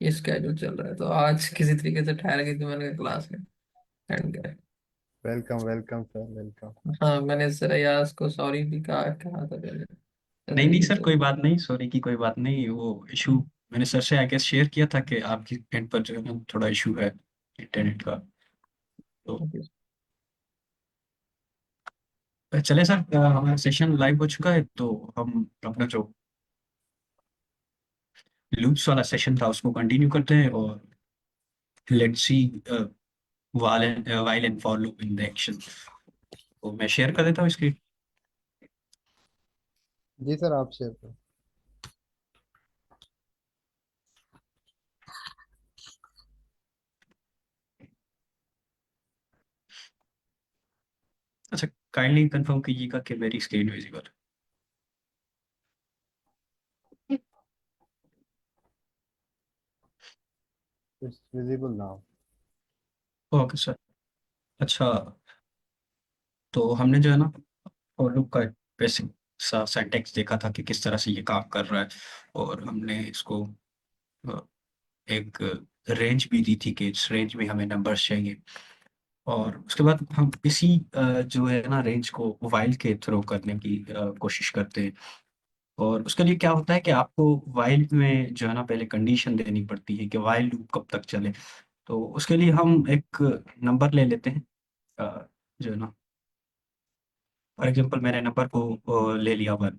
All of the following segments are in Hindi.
ये स्केड्यूल चल रहा है, तो आज किसी तरीके से ठहर गई थी मैंने क्लास में एंड गए। Welcome welcome sir, welcome. हाँ, मैंने श्रेयास को सॉरी भी कहा था पहले। नहीं नहीं लेकिन सर, चल। कोई बात नहीं, सॉरी की कोई बात नहीं। वो इशू मैंने सर से आई गेस शेयर किया था कि आपकी एंड पर जो है ना थोड़ा इशू है इंटरनेट का। तो चले सर, हमारा सेशन लाइव हो चुका है, तो हम अपना जो लूप्स वाला सेशन था उसको कंटिन्यू करते हैं। और let's see while and for loop in the action. तो मैं शेयर कर देता हूँ स्क्रीन। जी सर, आप शेयर करो। अच्छा, काइंडली कंफर्म कीजिएगा कि मेरी screen visible it's visible now. है। Okay sir. अच्छा, तो हमने जो है ना फॉर लूप का बेसिक सा सिंटैक्स देखा था कि किस तरह से ये काम कर रहा है। और हमने इसको अ, एक रेंज भी दी थी कि इस रेंज में हमें नंबर्स चाहिए। और उसके बाद हम इसी जो है ना रेंज को वाइल के थ्रो करने की कोशिश करते हैं। और उसके लिए क्या होता है कि आपको वाइल में जो है ना पहले कंडीशन देनी पड़ती है कि वाइल लूप कब तक चले। तो उसके लिए हम एक नंबर ले लेते हैं, जो है ना, फॉर एग्जांपल मैंने नंबर को ले लिया 1।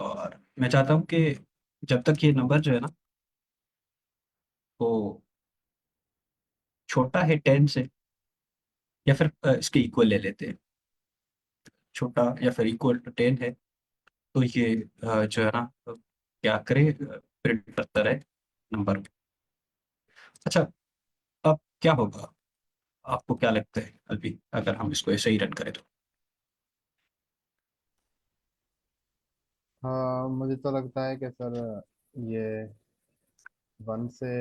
और मैं चाहता हूँ कि जब तक ये नंबर जो है ना वो छोटा है 10 से, या फिर इसके इक्वल ले लेते हैं, छोटा या फिर इक्वल टू 10 है, तो ये जो है ना क्या करे, प्रिंट करता रहे नंबर। अच्छा, अब क्या होगा, आपको क्या लगता है अभी अगर हम इसको ऐसे ही रन करें तो? हाँ, मुझे तो लगता है कि सर ये 1 से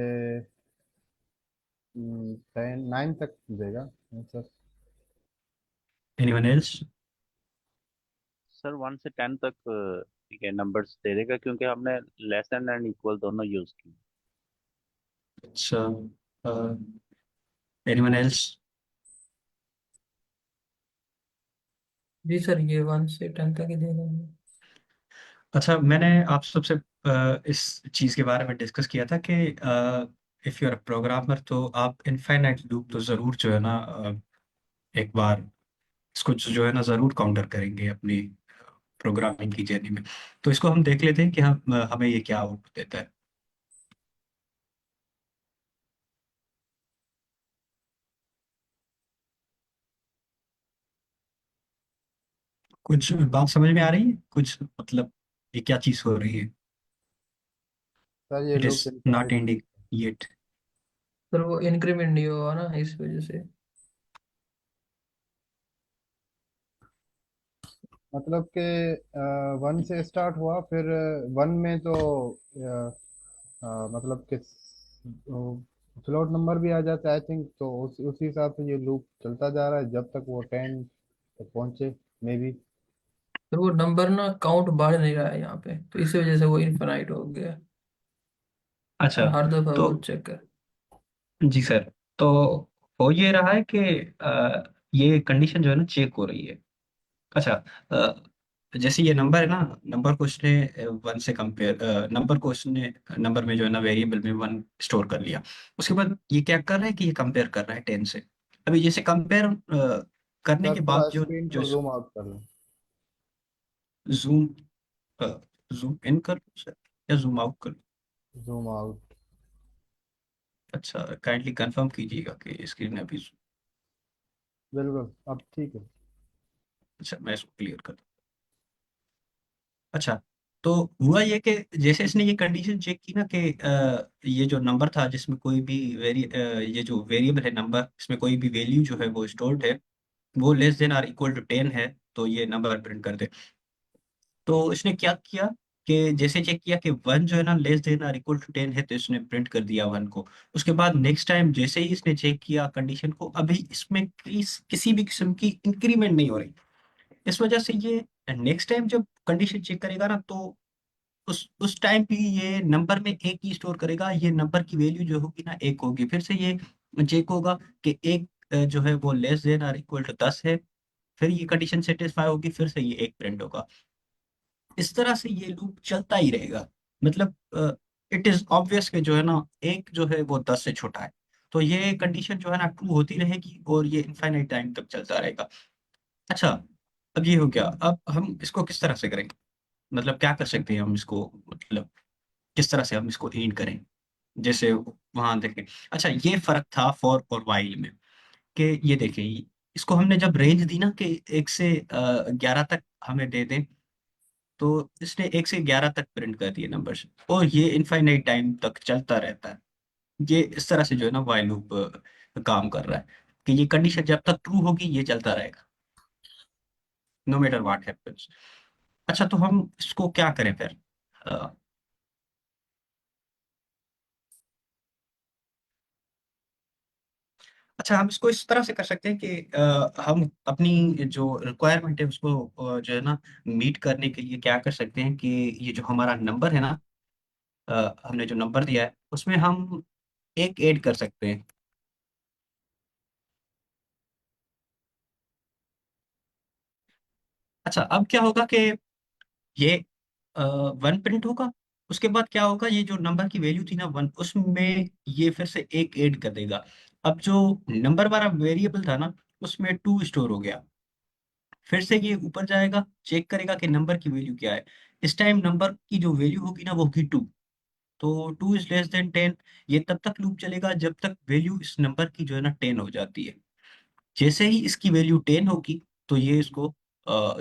9 तक देगा। Sir anyone else? सर 1 से 10 तक ठीक है नंबर्स दे देगा, क्योंकि हमने लेस देन एंड इक्वल दोनों यूज किए। अच्छा, एनीवन एल्स? जी सर, ये 1 से 10 तक ही दे रहे हैं। अच्छा, मैंने आप सबसे इस चीज़ के बारे में डिस्कस किया था कि if you are a programmer तो आप इनफाइनाइट लूप तो ज़रूर जो है ना एक बार इसको जो है ना ज़रूर काउंटर करेंगे अपनी प्रोग्रामिंग की जर्नी में। तो इसको हम देख लेते हैं कि हम हमें ये क्या आउटपुट देता है। कुछ बात समझ में आ रही है कुछ, मतलब ये क्या चीज़ हो रही है? सर ये it is loop not infinite. Ending yet. पर वो इंक्रीमेंट नहीं होगा ना इस वजह से। मतलब कि 1 से स्टार्ट हुआ, फिर 1 में तो मतलब कि फ्लोट नंबर भी आ जाता है आई थिंक। तो उसी हिसाब से ये लूप चलता जा रहा है जब तक वो 10 तक पहुंचे, मे बी। पर वो नंबर ना काउंट बढ़ नहीं रहा है यहाँ पे, तो इसी वजह से वो इनफिनाइट हो गया। अच्छा, और हर दफा तो वो चेक कर। जी सर, तो हो ये रहा है कि ये कंडीशन जो है ना चेक हो रही है। अच्छा, जैसे ये नंबर है ना, नंबर को उसने 1 से कंपेयर, नंबर को उसने नंबर में जो है ना वेरिएबल में 1 स्टोर कर लिया। उसके बाद ये क्या कर रहा है कि ये कंपेयर कर रहा है 10 से। अभी जैसे कंपेयर करने सर के थोड़ा बाद जो स्क्रीन जो को जूम आउट कर लो। जूम जूम इन कर लूं सर या जूम आउट कर लूं? Zoom out. अच्छा, काइंडली कंफर्म कीजिएगा कि स्क्रीन अभी बिल्कुल, अब ठीक है। अच्छा, मैं इसको क्लियर कर दूं। अच्छा, तो हुआ ये कि जैसे इसने ये कंडीशन चेक की ना कि ये जो नंबर था जिसमें कोई भी ये जो वेरिएबल है नंबर, इसमें कोई भी वैल्यू जो है वो स्टोर्ड है, वो less than are equal to 10 है, तो ये नंबर प्रिंट कर दे। तो इसने क्या किया कि जैसे चेक किया कि 1 जो है ना less than are equal to 10 है, तो इसने प्रिंट कर दिया 1 को। उसके बाद नेक्स्ट टाइम जैसे ही इसने चेक किया कंडीशन को, अभी इसमें किसी भी किस्म की इंक्रीमेंट नहीं हो रही। इस वजह से ये नेक्स्ट टाइम जब कंडीशन चेक करेगा ना, तो उस टाइम पे ये नंबर में एक ही स्टोर करेगा, ये नंबर की वैल्यू जो होगी ना एक होगी, फिर से ये चेक होगा कि एक जो है वो लेस देन और इक्वल टू 10 है, फिर ये कंडीशन सेटिस्फाई होगी, फिर से ये एक प्रिंट होगा। इस तरह से ये लूप चलता ही रहेगा। मतलब इट इज ऑब्वियस कि जो है ना एक जो है वो 10 से छोटा है, तो ये कंडीशन जो है ना ट्रू होती रहेगी और ये इनफाइनाइट टाइम तक चलता रहेगा। अच्छा, अब ये हो गया, अब हम इसको किस तरह से करेंगे, मतलब क्या कर सकते हैं हम इसको, मतलब किस तरह से हम इसको एंड करें, जैसे वहां देखें। अच्छा, ये फर्क था फॉर और वाइल में, कि ये देखें, इसको हमने जब रेंज दी ना कि 1 से 11 तक हमें दे दें, तो इसने 1 से 11 तक प्रिंट कर दिए नंबर्स, और ये इनफाइनाइट टाइम तक चलता रहता है। ये इस तरह से जो है ना वाइल लूप काम कर रहा है, कि ये कंडीशन जब तक ट्रू होगी ये चलता रहेगा, नो मैटर व्हाट हैपेंस। अच्छा, तो हम इसको क्या करें फिर। अ, अच्छा, हम इसको इस तरह से कर सकते हैं कि हम अपनी जो रिक्वायरमेंट है उसको जो है ना मीट करने के लिए क्या कर सकते हैं कि ये जो हमारा नंबर है ना, हमने जो नंबर दिया है उसमें हम एक ऐड कर सकते हैं। अच्छा, अब क्या होगा कि ये 1 प्रिंट होगा, उसके बाद क्या होगा, ये जो नंबर की वैल्यू थी ना 1, उसमें ये फिर से एक ऐड कर देगा। अब जो नंबर वाला वेरिएबल था ना उसमें 2 स्टोर हो गया, फिर से ये ऊपर जाएगा, चेक करेगा कि नंबर की वैल्यू क्या है। इस टाइम नंबर की जो वैल्यू होगी ना वो होगी 2, तो 2 < <10। ये तब तक लूप चलेगा जब तक वैल्यू इस नंबर की जो है ना 10 हो जाती है। जैसे ही इसकी वैल्यू 10 होगी तो ये इसको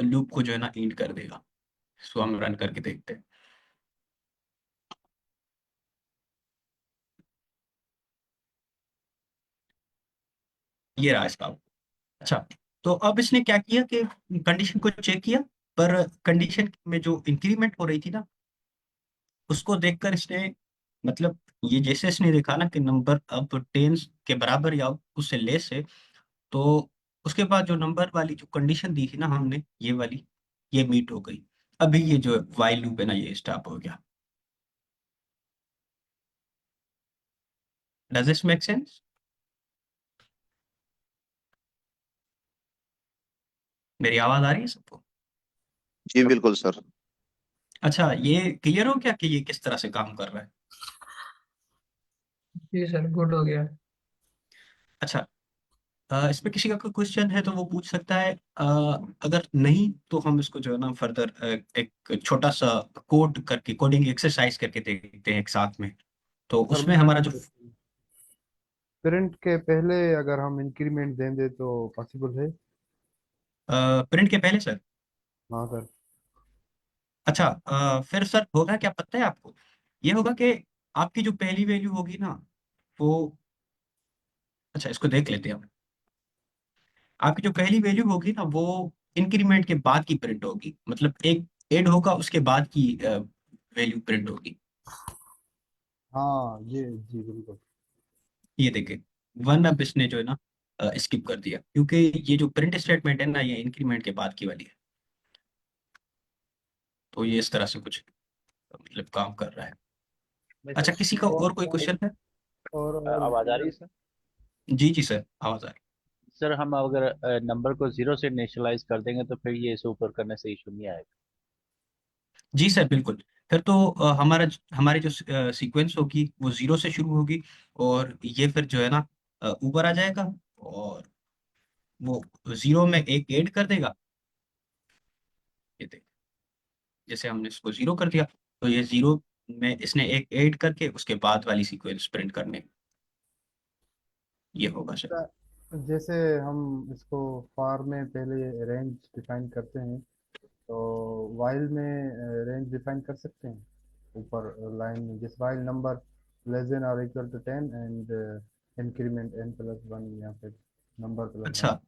लूप को जो है ना एंड कर देगा। इसको हम रन करके देखते हैं। ये रहा इसका। अच्छा, तो अब इसने क्या किया कि कंडीशन को चेक किया, पर कंडीशन में जो इंक्रीमेंट हो रही थी ना उसको देखकर इसने, मतलब ये जैसे इसने देखा ना कि नंबर अब 10 के बराबर या उससे लेस है, तो उसके बाद जो नंबर वाली जो कंडीशन दी थी ना हमने, ये वाली, ये मीट हो गई। अभी ये जो वाइल लूप है ना ये स्टॉप हो गया। Does this make sense? मेरी आवाज आ रही है सबको? जी बिल्कुल सर। अच्छा, ये क्लियर हो गया कि ये किस तरह से काम कर रहा है? जी सर, गुड हो गया। अच्छा, इसमें किसी का कोई क्वेश्चन है तो वो पूछ सकता है। अगर नहीं तो हम इसको जो है ना फर्दर एक छोटा सा कोड करके, कोडिंग एक्सरसाइज करके देखते हैं एक साथ में। तो सर उसमें मेरा हमारा एक जो क्वेश्चन, प्रिंट के पहले अगर हम इंक्रीमेंट दें दे तो पॉसिबल है? प्रिंट के पहले सर। हाँ सर। अच्छा, फिर सर होगा क्या पता है आपको? ये होगा कि आपकी जो पहली वैल्यू होगी ना वो, अच्छा इसको देख लेते हैं हम। आपकी जो पहली वैल्यू होगी ना वो इंक्रीमेंट के बाद की प्रिंट होगी, मतलब एक ऐड होगा उसके बाद की वैल्यू प्रिंट होगी। हाँ ये जी बिल्कुल। ये देखें, 1 अब इसने जो है ना स्किप कर दिया, क्योंकि ये जो प्रिंट स्टेटमेंट है ना ये इंक्रीमेंट के बाद की वाली है। तो ये इस तरह से कुछ मतलब काम कर रहा है। मैं अच्छा, सर किसी का और कोई क्वेश्चन है? और आवाज आ रही है सर? जी जी सर, आवाज आ रही सर हम अगर नंबर को 0 से इनिशियलाइज कर देंगे तो फिर ये इसे ऊपर करने से इशू नहीं आएगा? है। जी सर बिल्कुल। फिर तो हमारी जो सीक्वेंस होगी वो 0 से शुरू होगी, और ये फिर जो है ना ऊपर आ जाएगा, और वो 0 में एक ऐड कर देगा। ये देख, जैसे हमने इसको 0 कर दिया, तो ये 0 में इसने एक ऐड करके उसके बाद वाली सीक्वेंस प्रिंट करने, ये होगा सर। जैसे हम इसको फॉर में पहले रेंज डिफाइन करते हैं, तो वाइल में रेंज डिफाइन कर सकते हैं ऊपर लाइन में, जिस वाइल नंबर लेस देन और equal to 10 and increment n+1 या फिर नंबर+1। अच्छा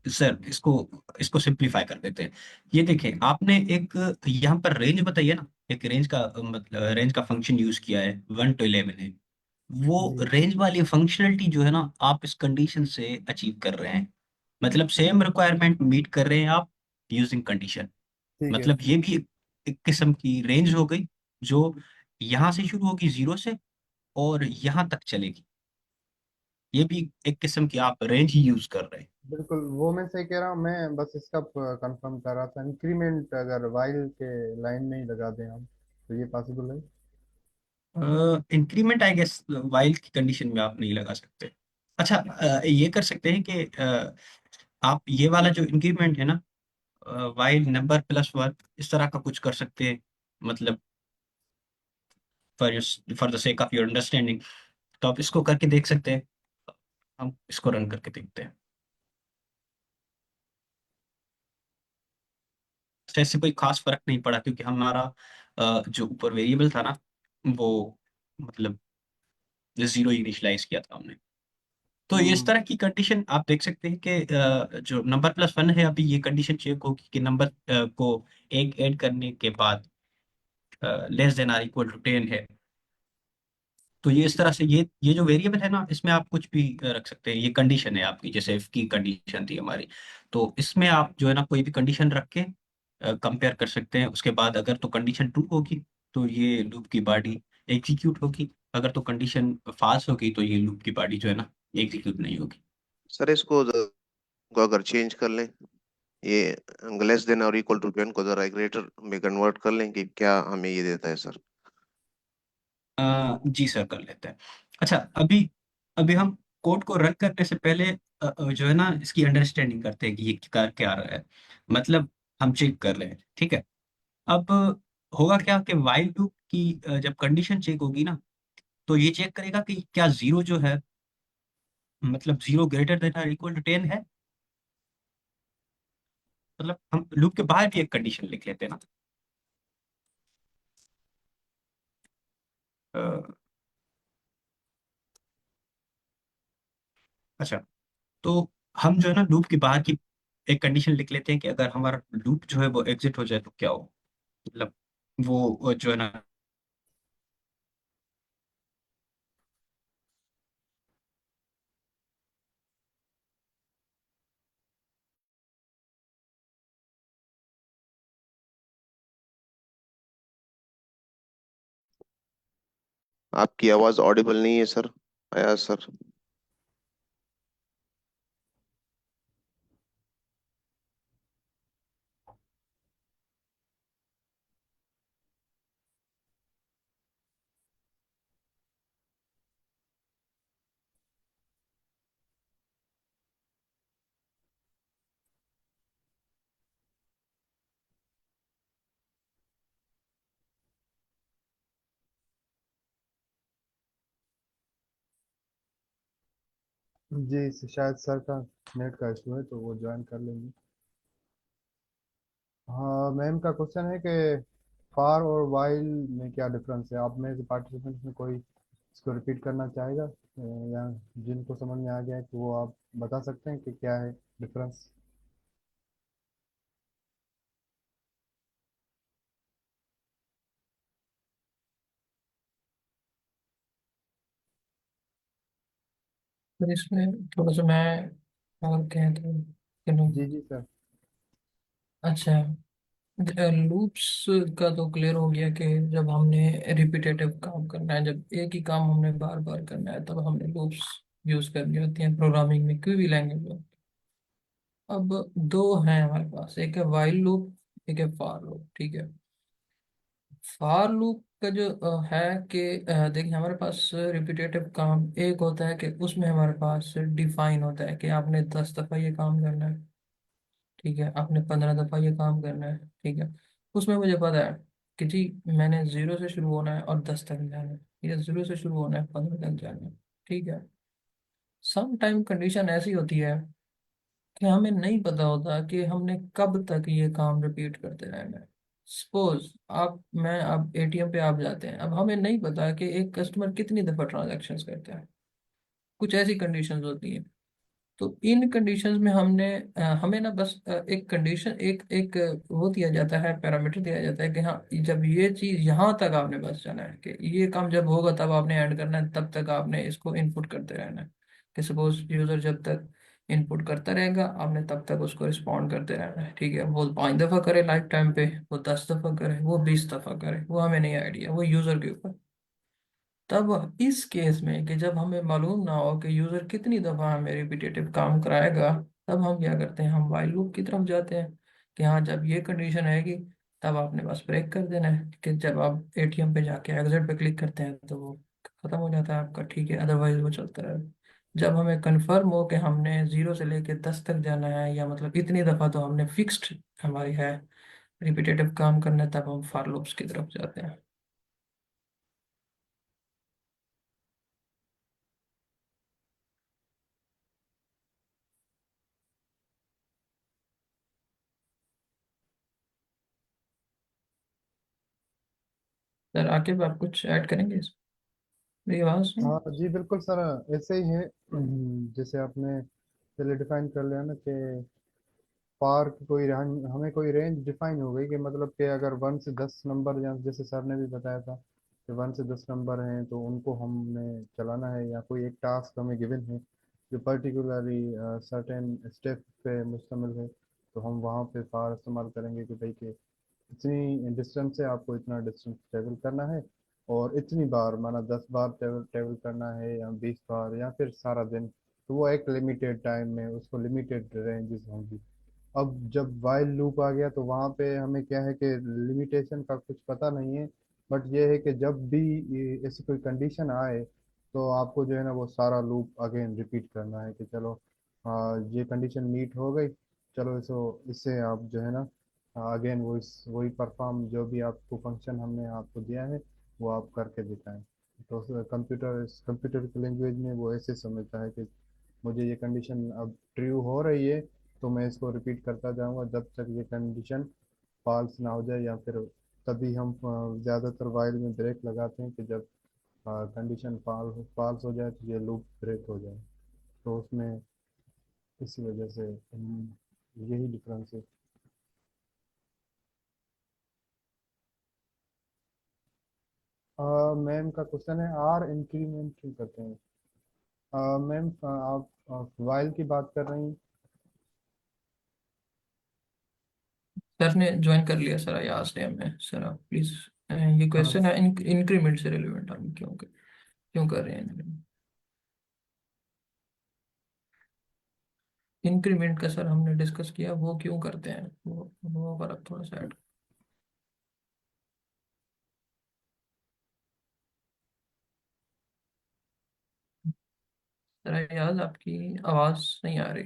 सर, इसको इसको सिंप्लीफाई कर देते हैं। ये देखें, आपने एक यहाँ पर रेंज बताई है ना, एक रेंज का मतलब रेंज का फंक्शन यूज किया है, 1 to 11 है। वो जी रेंज वाली फंक्शनलिटी जो है ना आप इस कंडीशन से अचीव कर रहे हैं, मतलब सेम रिक्वायरमेंट मीट कर रहे हैं आप यूजिंग कंडीशन। ठीक है। मतलब ये भी एक किस्म की रेंज हो गई, जो यहाँ से शुरू होगी 0 से और यहाँ तक चलेगी। ये भी एक किस्म की आप रेंज ही यूज कर रहे हैं। बिल्कुल, वो मैं सही कह रहा हूँ। मैं बस इसका कंफर्म कर रहा था, इंक्रीमेंट अगर वाइल के लाइन में ही लगा दें हम, तो ये पॉसिबल है? इंक्रीमेंट आई गेस वाइल की कंडीशन में आप नहीं लगा सकते। अच्छा, ये कर सकते हैं कि आप ये वाला जो इंक्रीमेंट है ना, वाइल नंबर प्लस वन, इस तरह का कुछ कर सकते हैं। मतलब for the sake of your understanding, तो आप इसको करके देख सकते हैं। हम इसको रन करके देखते हैं। तो ऐसे कोई खास फर्क नहीं पड़ा, क्योंकि हमारा जो ऊपर वेरिएबल था ना, वो मतलब 0 इनिशियलाइज किया था हमने। तो ये इस हम्म। तरह की कंडीशन आप देख सकते हैं कि जो नंबर प्लस वन है, अभी ये कंडीशन चेक होगी कि नंबर को एक ऐड करने के बाद less than are equal to 10 है। तो ये इस तरह से ये जो वेरिएबल है ना, इसमें आप कुछ भी रख सकते हैं। ये कंडीशन है आपकी, जैसे इफ की कंडीशन थी हमारी। तो इसमें आप जो है ना कोई भी कंडीशन रख के कंपेयर कर सकते हैं। उसके बाद अगर तो कंडीशन ट्रू होगी तो ये लूप की बॉडी एग्जीक्यूट होगी। अगर तो कंडीशन फाल्स होगी तो ये लूप की बॉडी जो है ना एग्जीक्यूट नहीं होगी। सर इसको को अगर चेंज कर लें, ये लेस देन और इक्वल टू 10 को जरा ग्रेटर में कन्वर्ट कर लें, कि क्या हमें ये देता है सर? जी सर, कर लेते हैं। अच्छा, अभी अभी हम कोड को रन करने से पहले जो है ना इसकी अंडरस्टैंडिंग करते हैं कि ये क्या क्या रहा है। मतलब हम चेक कर रहे हैं, ठीक है। अब होगा क्या कि वाइल लूप की जब कंडीशन चेक होगी ना, तो ये चेक करेगा कि क्या 0 जो है, मतलब 0 ग्रेटर देन और इक्वल टू 10 है। मतलब हम लूप के बाहर भी एक कंडीशन लिख लेते हैं ना। अ, अच्छा, तो हम जो है ना लूप के बाहर की एक कंडीशन लिख लेते हैं कि अगर हमारा लूप जो है वो एग्जिट हो जाए तो क्या हो। मतलब वो जो है ना, आपकी आवाज ऑडिबल नहीं है सर, आया सर? जी, शायद सर का नेट का इशू है, तो वो ज्वाइन कर लेंगे। हाँ, मैम का क्वेश्चन है कि फार और वाइल में क्या डिफरेंस है? आप में से पार्टिसिपेंट्स में कोई इसको रिपीट करना चाहेगा, या जिनको समझ में आ गया है कि वो आप बता सकते हैं कि क्या है डिफरेंस? फिर इसमें थोड़ा सा मैं और कहें तो जी जी सर। अच्छा, लूप्स का तो क्लियर हो गया कि जब हमने रिपीटेटिव काम करना है, जब एक ही काम हमने बार बार करना है, तब हमने लूप्स यूज करनी होती हैं प्रोग्रामिंग में, कोई भी लैंग्वेज में। अब दो हैं हमारे पास, एक है वाइल लूप, एक है फॉर लूप, ठीक है। फॉर लूप का जो है कि देखिए, हमारे पास रिपीटेटिव काम एक होता है कि उसमें हमारे पास डिफाइन होता है कि आपने 10 दफा ये काम करना है, ठीक है, आपने 15 दफा ये काम करना है, ठीक है। उसमें मुझे पता है कि जी मैंने 0 से शुरू होना है और 10 तक जाना है, या 0 से शुरू होना है 15 तक जाना है, ठीक है। सम टाइम कंडीशन ऐसी होती है कि हमें नहीं पता होता कि हमने कब तक ये काम रिपीट करते रहना है। सपोज आप मैं अब एटीएम पे आप जाते हैं, अब हमें नहीं पता कि एक कस्टमर कितनी दफा ट्रांजैक्शंस करता है। कुछ ऐसी कंडीशंस होती हैं। तो इन कंडीशंस में हमें ना बस एक कंडीशन, एक एक वो दिया जाता है, पैरामीटर दिया जाता है कि हाँ, जब ये चीज यहाँ तक आपने बस जाना है, कि ये काम जब होगा तब आपने ऐड करना है, तब तक आपने इसको इनपुट करते रहना है। कि सपोज यूजर जब तक इनपुट करता रहेगा, आपने तब तक उसको रिस्पॉन्ड करते रहना है। ठीक है, वो 5 दफा करे लाइफ टाइम पे, वो 10 दफा करे, वो 20 दफा करे, वो हमें नहीं आइडिया, वो यूजर के ऊपर। तब इस केस में कि जब हमें मालूम ना हो कि यूजर कितनी दफा हमें रिपीटेटिव काम कराएगा, तब हम क्या करते हैं, हम वाइल लूप की तरफ जाते हैं कि हाँ जब ये कंडीशन आएगी तब आपने बस ब्रेक कर देना है, कि जब आप एटीएम पे जाके एग्जिट पे क्लिक करते हैं तो वो खत्म हो जाता है आपका। ठीक है, अदरवाइज वो चलता रहे। जब हमें कंफर्म हो कि हमने 0 से लेके 10 तक जाना है, या मतलब इतनी दफा तो हमने फिक्स्ड हमारी है रिपीटेटिव काम करना है, तब हम फॉर लूप्स की तरफ जाते हैं। सर आके आप कुछ ऐड करेंगे इस मेरी आवाज में? हाँ जी बिल्कुल सर, ऐसे ही है। जैसे आपने पहले डिफाइन कर लिया ना कि पार की कोई हमें कोई रेंज डिफाइन हो गई कि मतलब कि अगर 1 से 10 नंबर, या जैसे सर ने भी बताया था कि 1 से 10 नंबर हैं तो उनको हमने चलाना है, या कोई एक टास्क हमें गिवन है जो पर्टिकुलरली सर्टेन स्टेप पे मुश्तमिल है, तो हम वहाँ पे पार इस्तेमाल करेंगे कि भाई कि इतनी डिस्टेंस है, आपको इतना डिस्टेंस ट्रेवल करना है, और इतनी बार माना 10 बार ट्रेवल ट्रेवल करना है, या 20 बार, या फिर सारा दिन। तो वो एक लिमिटेड टाइम में उसको लिमिटेड रेंजेस होंगी। अब जब वाइल लूप आ गया तो वहाँ पे हमें क्या है कि लिमिटेशन का कुछ पता नहीं है, बट ये है कि जब भी ऐसी कोई कंडीशन आए तो आपको जो है ना वो सारा लूप अगेन रिपीट करना है कि चलो ये कंडीशन मीट हो गई, चलो इसको इससे आप जो है ना अगेन वही परफॉर्म, जो भी आपको फंक्शन हमने आपको दिया है वो आप करके दिखाएं। तो कंप्यूटर की लैंग्वेज में वो ऐसे समझता है कि मुझे ये कंडीशन अब ट्रू हो रही है, तो मैं इसको रिपीट करता जाऊंगा जब तक ये कंडीशन फॉल्स ना हो जाए, या फिर तभी हम ज़्यादातर वाइल में ब्रेक लगाते हैं कि जब कंडीशन फॉल्स हो जाए तो ये लूप ब्रेक हो जाए। तो उसमें इसी वजह से यही डिफरेंस है। मैम का क्वेश्चन है आर इंक्रीमेंट क्यों करते हैं। मैम आप वाइल की बात कर रही हैं। सर ने ज्वाइन कर लिया सर, आज ने हमें। सर आप प्लीज, ये हाँ क्वेश्चन है इंक्रीमेंट से रिलेवेंट, हम क्यों कर रहे हैं इंक्रीमेंट का? सर हमने डिस्कस किया वो क्यों करते हैं, वो पर अब थोड़ा सा ऐड। सर याद आपकी आवाज नहीं आ रही।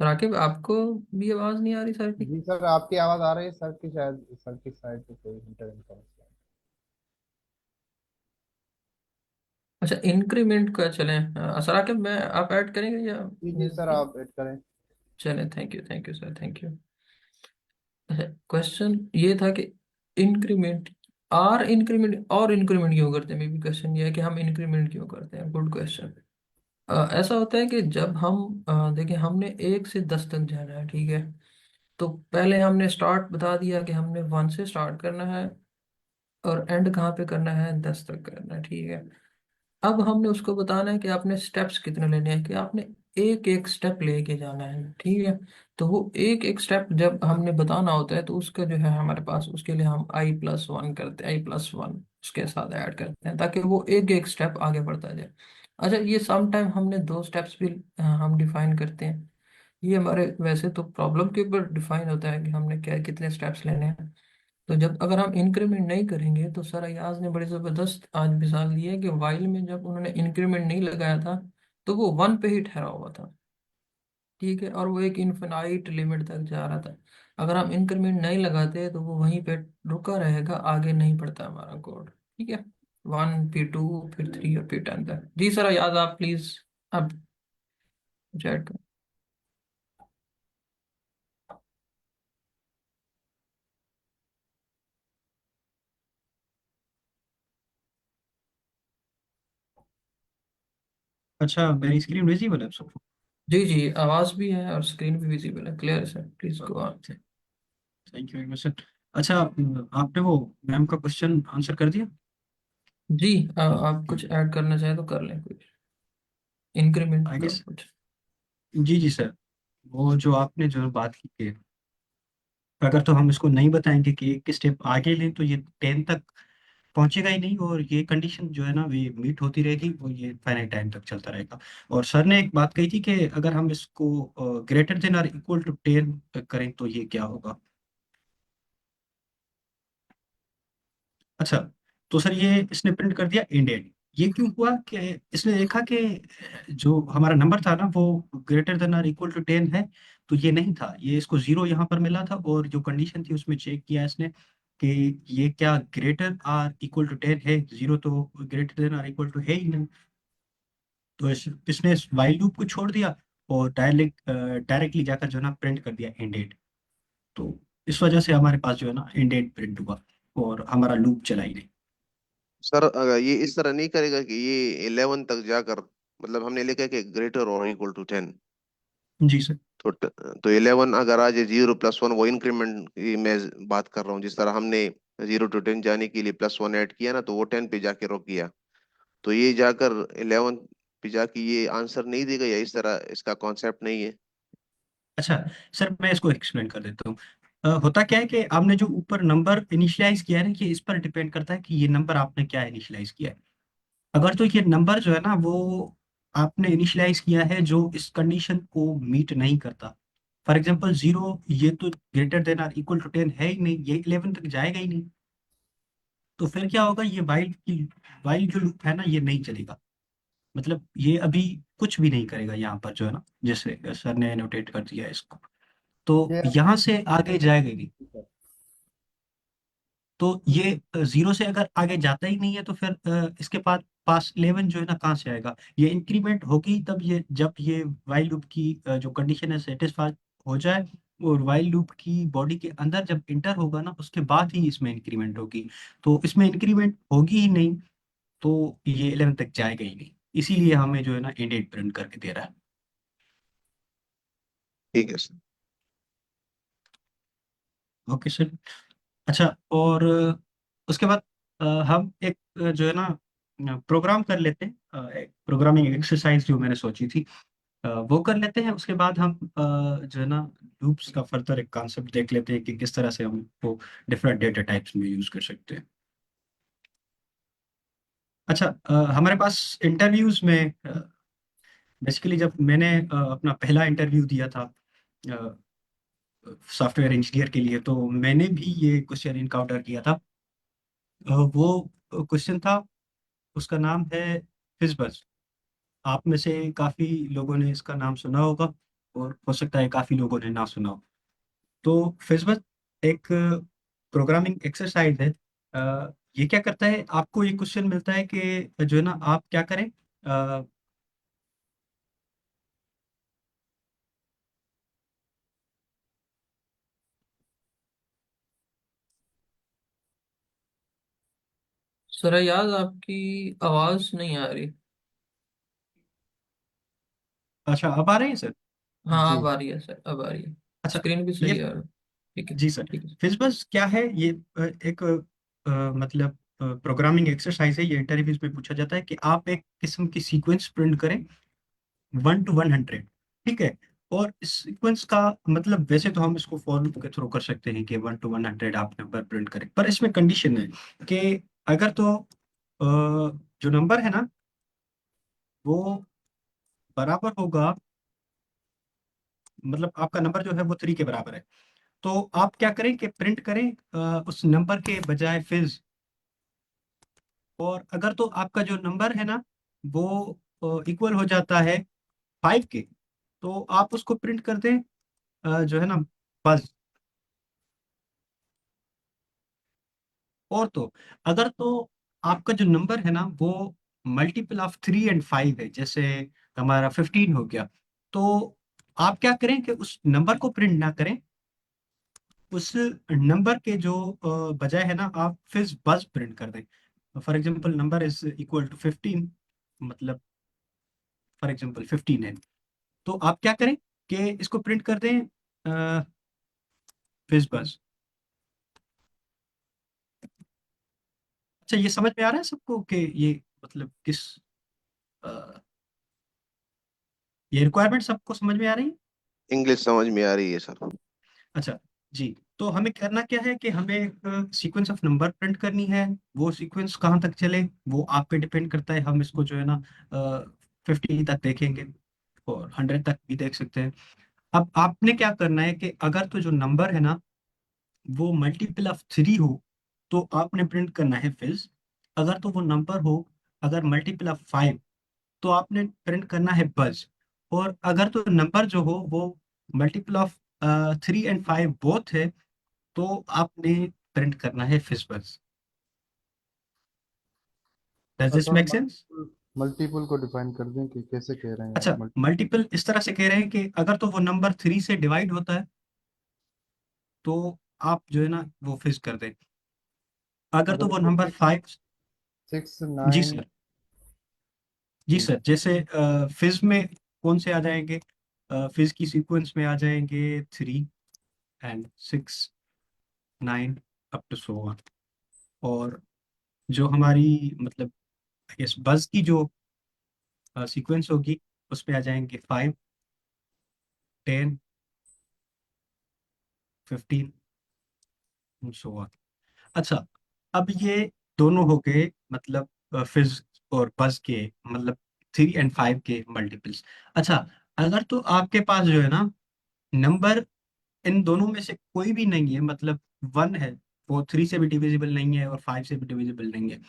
सर राकिब, आपको भी आवाज नहीं आ रही सर की? जी सर, आपकी आवाज़ आ रही है सर की, शायद सर की साइड पे कोई इंटरनेट समस्या अच्छा, इंक्रीमेंट का चलें। सर राकिब, मैं आप ऐड करेंगे या है। जी सर आप ऐड करें। चलें? Thank you sir, thank you. अच्छा, क्वेश्चन ये था कि इंक्रीमेंट, आर इंक्रीमेंट और इंक्रीमेंट क्यों करते हैं? मे बी क्वेश्चन ये है कि हम इंक्रीमेंट क्यों करते हैं। Good question. ऐसा होता है कि जब हम देखिए, हमने 1 से 10 तक जाना है, ठीक है। तो पहले हमने स्टार्ट बता दिया कि हमने 1 से स्टार्ट करना है, और एंड कहाँ पे करना है, 10 तक करना है, ठीक है। अब हमने उसको बताना है कि आपने स्टेप्स कितने लेने हैं, कि आपने एक एक स्टेप लेके जाना है, ठीक है। तो वो एक एक स्टेप जब हमने बताना होता है, तो उसका जो है हमारे पास, उसके लिए हम i+1 करते हैं, i+1 उसके साथ ऐड करते हैं, ताकि वो एक एक स्टेप आगे बढ़ता जाए। अच्छा, ये सम टाइम हमने 2 स्टेप्स भी हम डिफाइन करते हैं। ये हमारे वैसे तो प्रॉब्लम के ऊपर डिफाइन होता है कि हमने क्या कितने स्टेप्स लेने हैं। तो जब अगर हम इंक्रीमेंट नहीं करेंगे, तो सर अयाज ने बड़ी जबरदस्त आज मिसाल दी है कि वाइल में जब उन्होंने इंक्रीमेंट नहीं लगाया था, तो वो 1 पे ही ठहरा हुआ था, ठीक है, और वो एक इनफिनाइट लिमिट तक जा रहा था। अगर हम इंक्रीमेंट नहीं लगाते तो वो वहीं पे रुका रहेगा, आगे नहीं बढ़ता हमारा कोड, ठीक है। 1 फिर 2 फिर 3 और फिर 10 तक। जी सर याद, आप प्लीज अब ऐड करें। अच्छा, मेरी स्क्रीन विजिबल है सबको? जी जी, आवाज भी है और स्क्रीन भी विजिबल है, क्लियर है sir, please go on. Thank you very much sir. अच्छा, आपने वो मैम का क्वेश्चन आंसर कर दिया? जी, आप कुछ ऐड करना चाहें तो कर लें, कुछ इंक्रीमेंट आई का गेस। कुछ। जी जी सर, वो जो आपने जो बात की कि अगर तो हम इसको नहीं बताएंगे कि एक स्टेप आगे लें तो ये 10 तक पहुंचेगा ही नहीं, और ये कंडीशन जो है ना वे मीट होती रहेगी, और ये फाइनाइट टाइम तक चलता रहेगा। और सर ने एक बात कही थी कि अगर हम इसको ग्रेटर देन और इक्वल टू 10 करें तो ये क्या होगा। अच्छा, तो सर ये इसने प्रिंट कर दिया इंडेड। ये क्यों हुआ कि इसने देखा कि जो हमारा नंबर था ना वो ग्रेटर देन और इक्वल टू 10 है, तो ये नहीं था, ये इसको जीरो यहाँ पर मिला था, और जो कंडीशन थी उसमें चेक किया इसने कि ये क्या ग्रेटर और इक्वल टू 10 है, जीरो तो ग्रेटर देन और इक्वल टू है ही नहीं। तो इसने इस वाइल लूप को छोड़ दिया और डायरेक्टली जाकर जो है ना प्रिंट कर दिया इंडेड। तो इस वजह से हमारे पास जो है ना इंडेड प्रिंट हुआ, और हमारा लूप चला ही नहीं। सर अगर ये इस तरह नहीं करेगा कि ये 11 तक जाकर, मतलब हमने लिखा है कि ग्रेटर और इक्वल टू 10, जी सर। तो तो 11 अगर आ जाए, 0 + 1 वो इंक्रीमेंट की मैं बात कर रहा हूँ, जिस तरह हमने 0 to 10 जाने के लिए +1 ऐड किया ना, तो वो 10 पे जाके रुक गया। तो ये जाकर 11 पे जाके ये आंसर नहीं देगा, या इस तरह इसका कॉन्सेप्ट नहीं है? अच्छा सर, मैं इसको एक्सप्लेन कर देता हूँ। होता क्या है कि आपने जो ऊपर नंबर इनिशियलाइज किया है ना, ये इस पर डिपेंड करता है कि ये नंबर आपने क्या इनिशियलाइज किया है। अगर तो ये नंबर जो है ना वो आपने इनिशियलाइज किया है जो इस कंडीशन को मीट नहीं करता, फॉर एग्जांपल 0, ये तो ग्रेटर देन और इक्वल टू 10 है ही नहीं, ये 11 तक जाएगा ही नहीं, तो फिर क्या होगा, ये वाइल जो लूप है ना ये नहीं चलेगा। मतलब ये अभी कुछ भी नहीं करेगा यहाँ पर जो है ना, जैसे सर ने नोटेट कर दिया है इसको, तो ये यहाँ से आगे जाएगा ही नहीं। तो ये जीरो से अगर आगे जाता ही नहीं है तो फिर इसके पास पास 11 जो है ना कहाँ से आएगा। ये इंक्रीमेंट होगी तब, ये जब ये वाइल लूप की जो कंडीशन है सेटिस्फाई हो जाए, और वाइल लूप की बॉडी के अंदर जब इंटर होगा ना उसके बाद ही इसमें इंक्रीमेंट होगी। तो इसमें इंक्रीमेंट होगी ही नहीं, तो ये 11 तक जाएगा ही नहीं, इसीलिए हमें जो है ना इंडेड प्रिंट करके दे रहा है। ठीक है सर। Okay sir. अच्छा, और उसके बाद हम एक जो है ना प्रोग्राम कर लेते हैं, एक प्रोग्रामिंग एक्सरसाइज जो मैंने सोची थी वो कर लेते हैं। उसके बाद हम जो है ना लूप्स का फर्दर एक कॉन्सेप्ट देख लेते हैं कि किस तरह से हम वो डिफरेंट डेटा टाइप्स में यूज कर सकते हैं। अच्छा, हमारे पास इंटरव्यूज में बेसिकली जब मैंने अपना पहला इंटरव्यू दिया था सॉफ्टवेयर इंजीनियर के लिए, तो मैंने भी ये क्वेश्चन इनकाउंटर किया था। वो क्वेश्चन था, उसका नाम है फिजबस। आप में से काफी लोगों ने इसका नाम सुना होगा, और हो सकता है काफी लोगों ने ना सुना हो। तो फिजबस एक प्रोग्रामिंग एक्सरसाइज है। ये क्या करता है, आपको ये क्वेश्चन मिलता है कि जो है ना आप क्या करें। अ, सरयाद, आपकी आवाज नहीं आ रही। अच्छा, अब आ रहे हैं सर? हाँ, जी। अब आ रही है सर, अब आ रही है। अच्छा, स्क्रीन भी ये सही आ रहा है। ठीक है, जी सर, ठीक है। फिजबस क्या है, ये एक मतलब प्रोग्रामिंग एक्सरसाइज है। ये इंटरव्यूज में पूछा जाता है कि आप एक किस्म की सीक्वेंस प्रिंट करें 1 to 100, ठीक है। और इस सीक्वेंस का मतलब वैसे तो हम इसको फॉर लूप के थ्रू कर सकते हैं कि 1 to 100 आप नंबर प्रिंट करें, पर इसमें कंडीशन है कि अगर तो जो नंबर है ना वो बराबर होगा, मतलब आपका नंबर जो है वो 3 के बराबर है, तो आप क्या करें कि प्रिंट करें उस नंबर के बजाय फिज। और अगर तो आपका जो नंबर है ना वो इक्वल हो जाता है 5 के, तो आप उसको प्रिंट कर दें जो है ना बस। और तो अगर तो आपका जो नंबर है ना वो मल्टीपल ऑफ 3 और 5 है, जैसे हमारा 15 हो गया, तो आप क्या करें कि उस नंबर को प्रिंट ना करें, उस नंबर के जो बजाय है ना आप फिज बस प्रिंट कर दें। For example number is equal to 15, मतलब फॉर एग्जांपल 15 है, तो आप क्या करें कि इसको प्रिंट कर दें फिज बस। अच्छा, ये समझ में आ रहा है सबको कि ये मतलब किस अ, ये रिक्वायरमेंट सबको समझ में आ रही है? इंग्लिश समझ में आ रही है सर। अच्छा जी, तो हमें करना क्या है कि हमें एक सीक्वेंस ऑफ नंबर प्रिंट करनी है। वो सीक्वेंस कहाँ तक चले वो आप पे डिपेंड करता है। हम इसको जो है ना 50 तक देखेंगे और 100 तक भी देख सकते हैं। अब आपने क्या करना है कि अगर तो जो नंबर है ना वो मल्टीपल ऑफ 3 हो तो आपने प्रिंट करना है फिज। अगर तो वो नंबर हो अगर मल्टीपल ऑफ 5 तो आपने प्रिंट करना है बज। और अगर तो नंबर जो हो वो मल्टीपल ऑफ 3 एंड 5 बोथ है तो आपने प्रिंट करना है फिज बज। डज अच्छा दिस थोड़ा मेक सेंस? मल्टीपल मल्टीपल को डिफाइन कर दें कि कैसे कह रहे हैं आप अच्छा, मल्टीपल। मल्टीपल इस तरह से कह रहे हैं कि अगर तो वो नंबर 3 से डिवाइड होता है तो आप जो है ना वो फिज कर दें। अगर तो अगर वो इसको नंबर 5। सिक्स जी नाइन सर, जी सर, जैसे फिज में कौन से आ जाएंगे? फिज की सीक्वेंस में आ जाएंगे 3 and 6 9 up to so on. और जो हमारी मतलब यस बज की जो सीक्वेंस होगी उसमें आ जाएंगे 5 10 15 एंड सो ऑन। अच्छा, अब ये दोनों हो गए मतलब फिज और बज के मतलब 3 एंड 5 के मल्टीपल्स। अच्छा, अगर तो आपके पास जो है ना नंबर इन दोनों में से कोई भी नहीं है मतलब 1 है, वो 3 से भी डिविजिबल नहीं है और 5 से भी डिविजिबल नहीं है,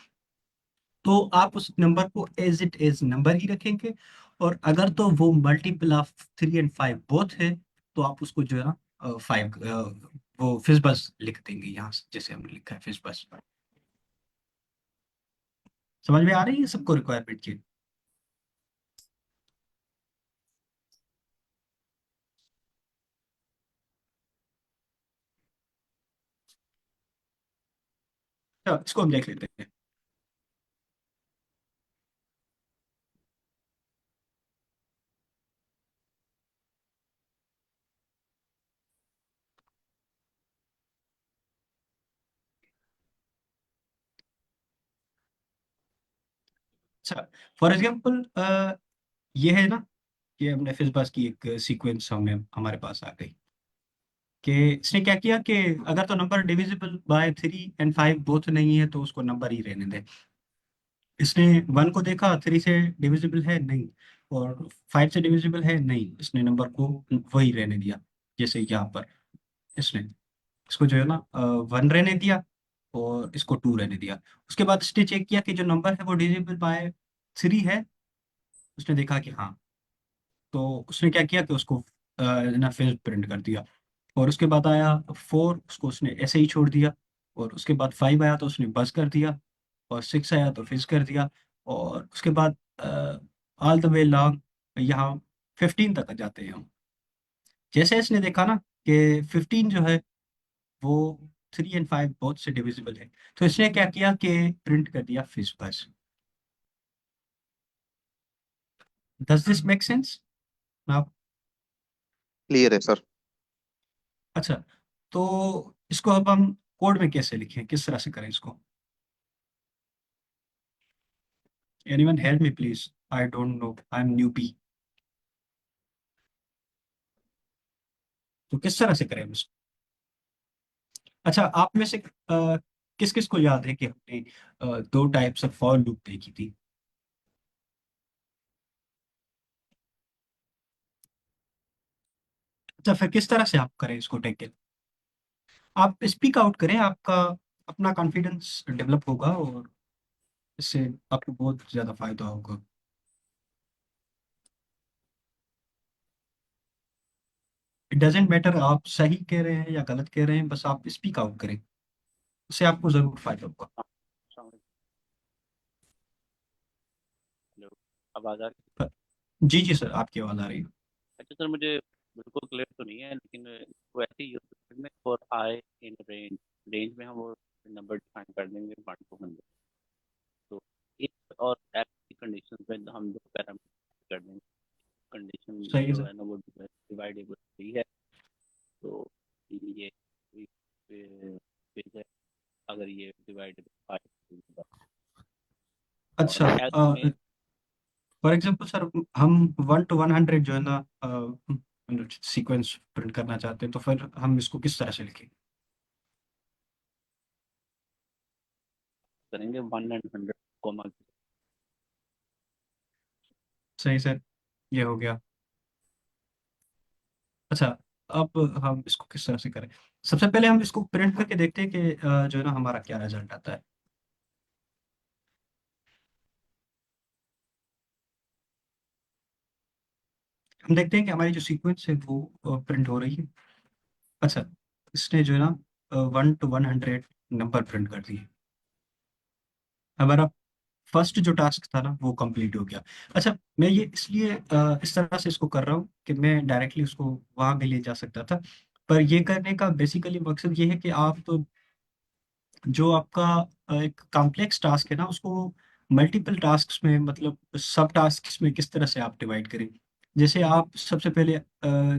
तो आप उस नंबर को एज इट इज नंबर ही रखेंगे। और अगर तो वो मल्टीपल ऑफ 3 एंड 5 बोथ है तो आप उसको जो है ना 5 वो फिज बस लिख देंगे यहाँ से, जैसे हमने लिखा है फिज बस। समझ में आ रही है सबको रिक्वायरमेंट की? तो इसको हम देख लेते हैं। अच्छा, फॉर एग्जाम्पल ये है ना कि हमने फिज बस की एक सीक्वेंस हमें हमारे पास आ गई कि इसने क्या किया कि अगर तो number divisible by 3 and 5 both नहीं है तो उसको नंबर ही रहने दे। इसने 1 को देखा, 3 से डिविजिबल है नहीं, और 5 से डिविजिबल है नहीं, इसने नंबर को वही रहने दिया। जैसे यहाँ पर इसने इसको जो है ना 1 रहने दिया और इसको 2 रहने दिया। उसके बाद इसने चेक किया कि जो नंबर है वो डिविजिबल बाय 3 है। उसने देखा कि हाँ, तो उसने क्या किया कि उसको ना फिर प्रिंट कर दिया। और उसके बाद आया 4, उसको उसने ऐसे ही छोड़ दिया। और उसके बाद 5 आया तो उसने बस कर दिया। और 6 आया तो फिज कर दिया। और उसके बाद ऑल द वे लॉन्ग यहाँ 15 तक आ जाते हैं हम। जैसे इसने देखा ना कि 15 जो है वो 3 एंड 5 बहुत से डिविजिबल है, तो इसने क्या किया कि प्रिंट कर दिया फिज बस। Does this make sense now? Clear है सर। अच्छा, तो इसको अब हम कोड में कैसे लिखें, किस तरह से करें इसको? Anyone help me please, I don't know, I am newbie. तो किस तरह से करें इसको? अच्छा, आप में से किस किस को याद है कि हमने 2 टाइप्स ऑफ फॉर लूप देखी थी? अच्छा, फिर किस तरह से आप करें इसको टैकल? आप स्पीक आउट करें, आपका अपना कॉन्फिडेंस डेवलप होगा और इससे आपको बहुत ज्यादा फायदा होगा। इट डजेंट मैटर आप सही कह रहे हैं या गलत कह रहे हैं, बस आप स्पीक आउट करें, उससे आपको जरूर फायदा होगा। हाँ, हेलो, आवाज आ रही जी जी सर, आपकी आवाज आ रही है। है? अच्छा सर, मुझे बिल्कुल क्लियर तो नहीं है, लेकिन वो ऐसे ही यूज करने for I in range, range में हम वो नंबर डिफाइन कर देंगे 1 to 100। तो इफ और एल्स की कंडीशन में हम दो पैरामीटर कर देंगे। कंडीशन सही है जो सर। है ना वो डिवाइडेबल थ्री है, तो ये फिर अगर ये डिवाइडेबल फाइव, अच्छा, और एल्स में फॉर एग्जांपल सर, हम 1 to 100 जो है ना सीक्वेंस प्रिंट करना चाहते हैं, तो फिर हम इसको किस तरह से लिखें? करेंगे 1 and 100 कॉमा। सही सर, ये हो गया। अच्छा, अब हम इसको किस तरह से करें? सबसे पहले हम इसको प्रिंट करके देखते हैं कि जो है ना हमारा क्या रिजल्ट आता है। हम देखते हैं कि हमारी जो सीक्वेंस है वो प्रिंट हो रही है। अच्छा, इसने जो है ना 1 to 100 नंबर प्रिंट कर दिए। हमारा फर्स्ट जो टास्क था ना वो कंप्लीट हो गया। अच्छा, मैं ये इसलिए इस तरह से इसको कर रहा हूँ कि मैं डायरेक्टली उसको वहां भी ले जा सकता था, पर ये करने का बेसिकली मकसद ये है कि आप जो आपका एक कॉम्प्लेक्स टास्क है ना उसको मल्टीपल टास्क्स में, मतलब सब टास्क्स में किस तरह से आप डिवाइड करें। जैसे आप सबसे पहले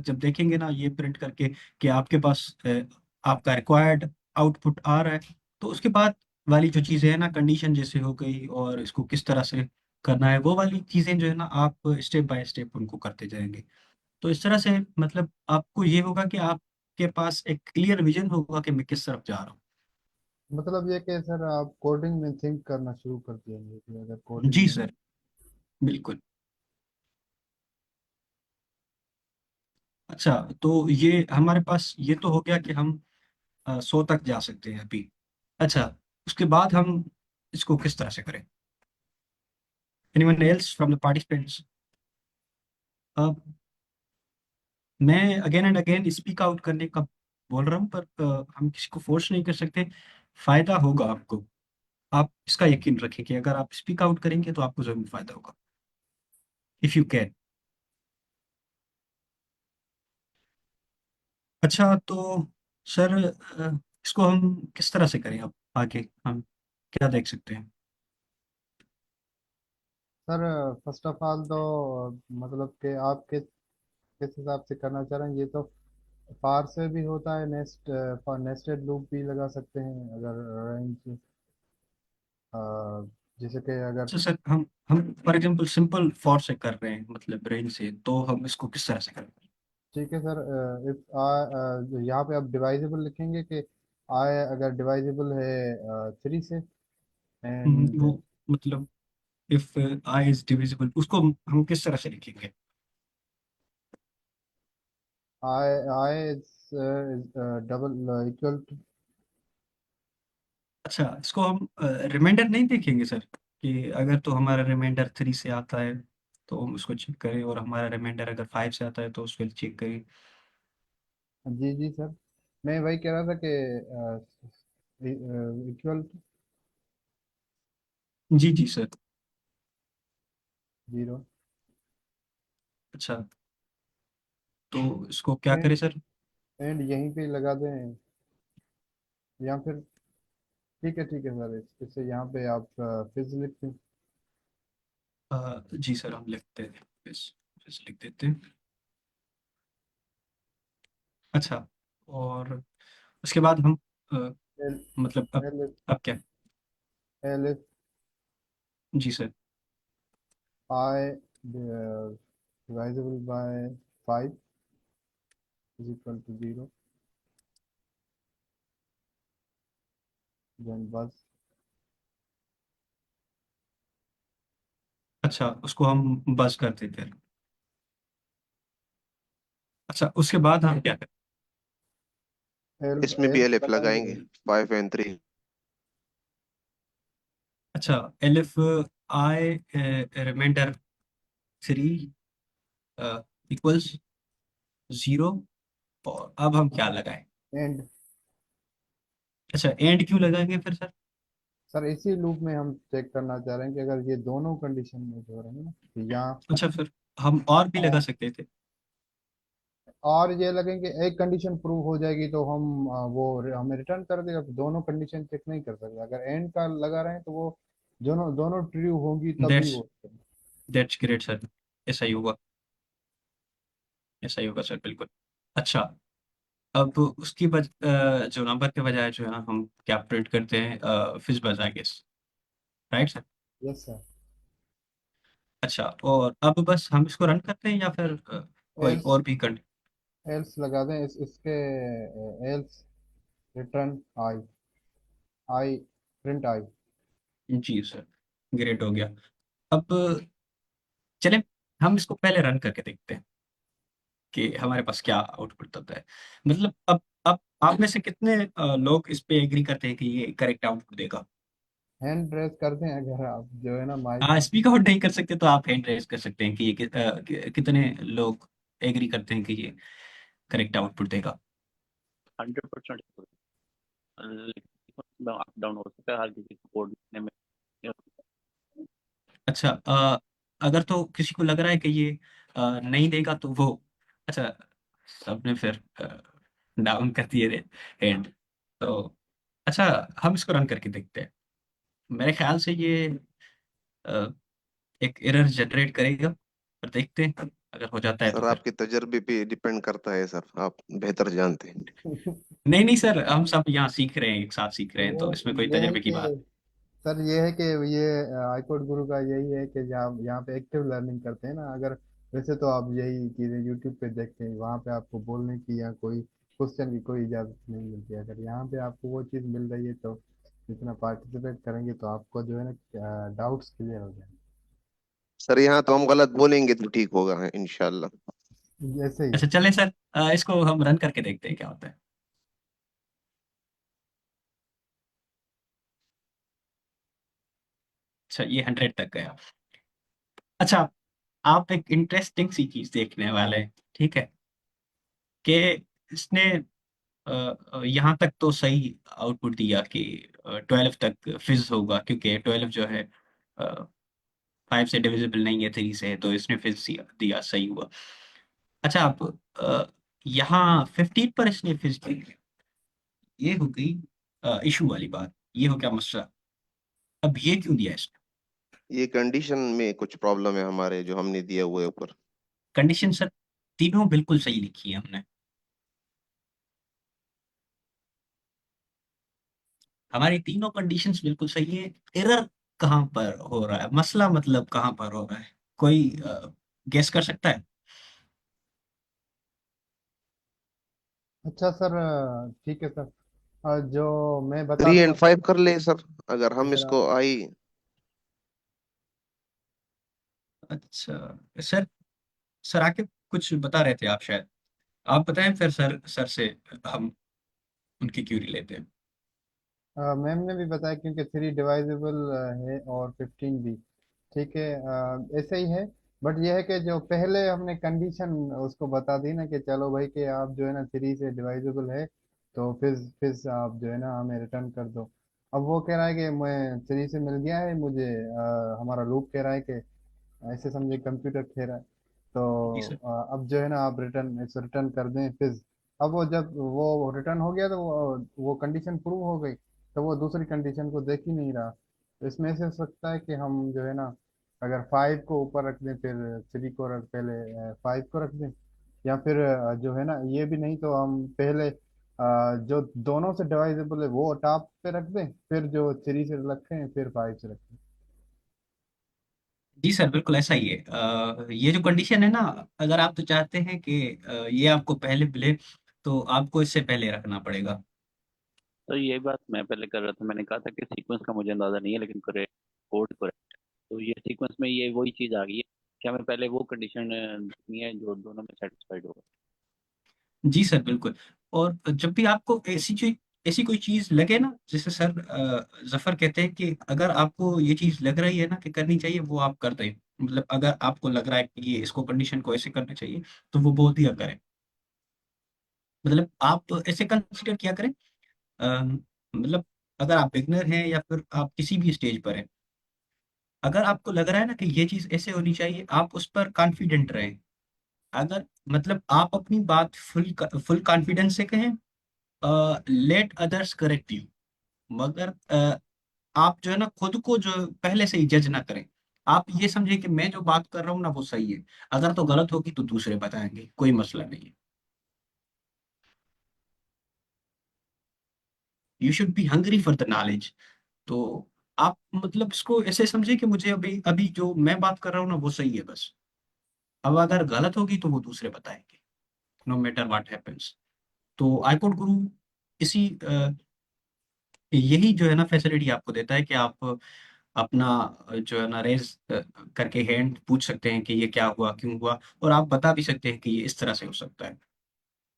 जब देखेंगे ना ये प्रिंट करके कि आपके पास आपका रिक्वायर्ड आउटपुट आ रहा है, तो उसके बाद वाली जो चीज़ें हैं ना, कंडीशन जैसे हो गई और इसको किस तरह से करना है, वो वाली चीज़ें जो है ना आप स्टेप बाय स्टेप उनको करते जाएंगे। तो इस तरह से मतलब आपको ये होगा कि आपके पास एक क्लियर विजन होगा कि मैं किस तरफ जा रहा मतलब ये कि सर आप कोडिंग में थिंक करना शुरू कर दिएंगे कि अगर हूँ। कोडिंग जी में। सर, बिल्कुल। अच्छा, तो ये हमारे पास ये तो हो गया कि हम 100 तक जा सकते हैं अभी। अच्छा, उसके बाद हम इसको किस तरह से करें? Anyone else from the participants? अब मैं again and again speak out करने का बोल रहा हूँ, पर हम किसी को फोर्स नहीं कर सकते। फायदा होगा आपको, आप इसका यकीन रखें कि अगर आप स्पीक आउट करेंगे तो आपको जरूर फायदा होगा, इफ यू कैन। अच्छा, तो सर इसको हम किस तरह से करें? अब आगे हम क्या देख सकते हैं? सर फर्स्ट ऑफ ऑल तो मतलब कि आप किस हिसाब से करना चाह रहे हैं ये तो फार से भी होता है, नेस्टेड लूप भी लगा सकते हैं अगर रेंज, जैसे कि अगर। अच्छा सर, हम फॉर एग्जांपल सिंपल फॉर से कर रहे हैं, मतलब रेंज से, तो हम इसको किस तरह से करें? ठीक है सर, इफ आई यहाँ पे आप डिवाइजेबल लिखेंगे कि आई अगर डिवाइजेबल है 3 से, एंड वो मतलब इफ आई इज डिविजिबल, उसको हम किस तरह से लिखेंगे? I is double equal to. अच्छा, इसको हम रिमाइंडर नहीं देखेंगे सर, कि अगर तो हमारा रिमाइंडर 3 से आता है तो हम उसको चेक करें, और हमारा रिमाइंडर अगर 5 से आता है तो उसको चेक करें। जी जी सर, मैं वही कह रहा था कि इक्वल टू जी जी सर। 0। अच्छा, तो इसको क्या करें सर? एंड यहीं पे लगा दें या फिर। ठीक है सर, इससे यहाँ पे आप फिज लिख दें। जी सर, हम लिखते हैं, बस लिख देते हैं। अच्छा, और उसके बाद हम अ, एल मतलब एल अब क्या? एल एफ जी sir. I divisible by 5 is equal to 0, then बस। अच्छा, उसको हम बस कर देते हैं। अच्छा, उसके बाद हम क्या करें? एल इसमें भी एल एलएफ लगाएंगे। लगाएंगे 5 and 3। अच्छा, एलिफ आई रिमाइंडर 3 इक्वल्स 0, और अब हम क्या लगाएं? एंड अच्छा, एंड क्यों लगाएंगे फिर सर? सर इसी लूप में हम चेक करना चाह रहे हैं कि अगर ये दोनों कंडीशन में हो रहे हैं ना तो यहाँ। अच्छा, फिर हम और भी लगा सकते थे। और ये लगेंगे एक कंडीशन प्रूव हो जाएगी तो हम वो हमें रिटर्न कर देगा, तो दोनों कंडीशन चेक नहीं कर सकते। अगर एंड का लगा रहे हैं तो वो दोनों दोनों ट्रू होंगी तभी दैट्स वो। That's great sir. ऐसा ही होगा, ऐसा ही होगा सर, बिल्कुल। अच्छा, अब उसकी जो नंबर के बजाय जो है ना, हम क्या प्रिंट करते हैं, fizz I guess, right sir? Yes sir. अच्छा, और अब बस हम इसको रन करते हैं या फिर कोई एल्स और भी कर? एल्स लगा दें इसके। Else return I, I print I. जी सर, ग्रेट हो गया। अब चलें, हम इसको पहले रन करके देखते हैं कि हमारे पास क्या आउटपुट आता है। मतलब अब आप में से कितने लोग इस पे एग्री करते हैं कि ये करेक्ट आउटपुट देगा? हैंड रेस कर दें अगर आप जो है ना माइक हाँ, में। स्पीक आउट नहीं कर सकते तो आप हैंड रेज कर सकते हैं कि ये कितने लोग एग्री करते हैं कि ये करेक्ट आउटपुट देगा। 100%। लेकिन अप डाउन हो सकता है हर किसी को कोड लिखने में। अच्छा, अगर तो किसी को लग रहा है कि ये नहीं देगा तो वो, अच्छा, सबने फिर डाउन कर दिए हैंड, तो अच्छा, हम इसको रन करके देखते हैं। मेरे ख्याल से ये अ, एक एरर जनरेट करेगा, पर देखते हैं, अगर हो जाता है तो सर फिर। आपके तजर्बे पे डिपेंड करता है सर, आप बेहतर जानते हैं। नहीं नहीं सर, हम सब यहाँ सीख रहे हैं, एक साथ सीख रहे हैं, वो तो इसमें कोई ये है तजर्बे की कि बात। सर ये है कि ये आईकोड गुरु का यही है कि जहाँ यहाँ पे एक्टिव लर्निंग करते हैं ना। अगर वैसे तो आप यही चीज़ें यूट्यूब पे देखते हैं, वहाँ पे आपको बोलने की या कोई क्वेश्चन की कोई इजाज़त नहीं मिलती। अगर यहाँ पे आपको वो चीज़ मिल रही है तो जितना पार्टिसिपेट करेंगे तो आपको जो है ना डाउट्स क्लियर हो जाएंगे। सर यहाँ तो हम गलत बोलेंगे तो ठीक होगा इंशाल्लाह। ऐसे ही है। अच्छा चलें सर, इसको हम रन करके देखते हैं क्या होता है। अच्छा, ये 100 तक गया। अच्छा, आप एक इंटरेस्टिंग सी चीज देखने वाले हैं, ठीक है, कि इसने यहाँ तक तो सही आउटपुट दिया कि 12 तक फिज होगा, क्योंकि 12 जो है 5 से डिविजिबल नहीं है, 3 से है, तो इसने फिज दिया, सही हुआ। अच्छा, आप यहाँ 15 पर इसने फिज दी, ये हो गई इशू वाली बात, ये हो गया मसला। अब ये क्यों दिया इसने? ये कंडीशन में कुछ प्रॉब्लम है हमारे जो हमने दिया हुआ है ऊपर। कंडीशन सर तीनों बिल्कुल सही लिखी है हमने, हमारी तीनों कंडीशंस बिल्कुल सही है। एरर कहाँ पर हो रहा है, मसला मतलब कहाँ पर हो रहा है, कोई गेस कर सकता है? अच्छा सर, ठीक है सर। जो मैं बता 3 दूं एंड 5 कर ले सर, अगर हम अगर आप। इसको आई। अच्छा सर, सर आके कुछ बता रहे थे आप शायद, आप बताएं फिर सर से हम उनकी क्यूरी लेते हैं। मैम ने भी बताया क्योंकि 3 डिवाइजेबल है और 15 भी। ठीक है, ऐसे ही है। बट यह है कि जो पहले हमने कंडीशन उसको बता दी ना कि चलो भाई कि आप जो है ना 3 से डिवाइजेबल है तो फिर आप जो है ना हमें रिटर्न कर दो। अब वो कह रहा है कि मैं 3 से मिल गया है मुझे, हमारा लूप कह रहा है कि ऐसे समझे कंप्यूटर कह रहा है। जी सर। तो अब जो है ना आप रिटर्न इसे रिटर्न कर दें फिर। अब वो जब वो रिटर्न हो गया तो वो कंडीशन प्रूव हो गई, तो वो दूसरी कंडीशन को देख ही नहीं रहा। तो इसमें से हो सकता है कि हम जो है ना अगर 5 को ऊपर रख दें फिर 3 को रख पहले 5 को रख दें। या फिर जो है ना ये भी नहीं तो हम पहले जो दोनों से डिवाइजेबल है वो टॉप पे रख दें, फिर जो 3 से रखें फिर 5 से रखें। जी सर, बिल्कुल ऐसा ही है। ये जो कंडीशन है ना, अगर आप तो चाहते हैं कि ये आपको पहले मिले, तो आपको इससे पहले रखना पड़ेगा। तो ये बात मैं पहले कर रहा था, मैंने कहा था कि सीक्वेंस का मुझे अंदाजा नहीं है लेकिन करेक्ट कोड करेक्ट। तो ये सीक्वेंस में ये वही चीज़ आ गई है कि हमें पहले वो कंडीशन देखनी है जो दोनों में सेटिस्फाइड होगा। जी सर, बिल्कुल। और जब भी आपको ऐसी कोई चीज लगे ना, जैसे सर जफर कहते हैं कि अगर आपको ये चीज लग रही है ना कि करनी चाहिए, वो आप कर दें। मतलब अगर आपको लग रहा है कि ये इसको कंडीशन को ऐसे करना चाहिए, तो वो बोल दिया करें। मतलब आप ऐसे कंसिडर किया करें, मतलब अगर आप बिगनर हैं या फिर आप किसी भी स्टेज पर हैं, अगर आपको लग रहा है ना कि ये चीज ऐसे होनी चाहिए, आप उस पर कॉन्फिडेंट रहें। अगर मतलब आप अपनी बात फुल कॉन्फिडेंस से कहें, लेट अदर्स करेक्ट यू, मगर आप जो है ना खुद को जो पहले से ही जज ना करें। आप ये समझे कि मैं जो बात कर रहा हूँ ना वो सही है, अगर तो गलत होगी तो दूसरे बताएंगे, कोई मसला नहीं है। You should be hungry for the knowledge. तो आप मतलब इसको ऐसे समझे कि मुझे अभी अभी जो मैं बात कर रहा हूँ ना वो सही है बस, अब अगर गलत होगी तो वो दूसरे बताएंगे, नो मैटर व्हाट हैपेंस। तो आई कोड गुरु इसी यही जो है ना फैसिलिटी आपको देता है कि आप अपना जो है ना रेज करके हैंड पूछ सकते हैं कि ये क्या हुआ, क्यों हुआ, और आप बता भी सकते हैं कि ये इस तरह से हो सकता है।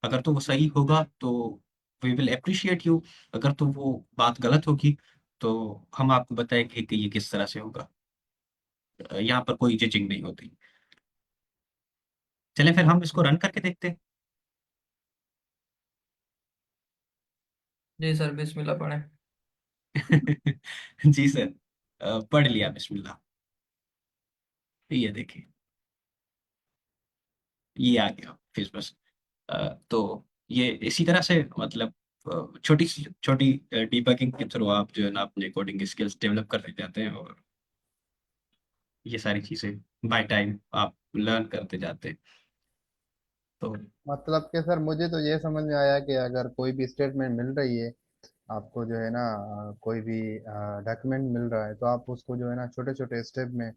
अगर तो वो सही होगा तो वी विल अप्रिशिएट यू, अगर तो वो बात गलत होगी तो हम आपको बताएंगे कि ये किस तरह से होगा। यहाँ पर कोई जजिंग नहीं होती। चलें फिर हम इसको रन करके देखते हैं। जी सर, बिस्मिल्लाह पढ़ें। जी सर, पढ़ लिया बिस्मिल्लाह। ये देखिए, ये आ गया फिर बस। तो ये इसी तरह से मतलब छोटी छोटी डीबगिंग के थ्रू आप जो है ना अपने कोडिंग स्किल्स डेवलप करते जाते हैं, और ये सारी चीजें बाय टाइम आप लर्न करते जाते हैं। तो मतलब कि सर मुझे तो ये समझ में आया कि अगर कोई भी स्टेटमेंट मिल रही है आपको, जो है ना कोई भी डॉक्यूमेंट मिल रहा है, तो आप उसको जो है ना छोटे छोटे स्टेप में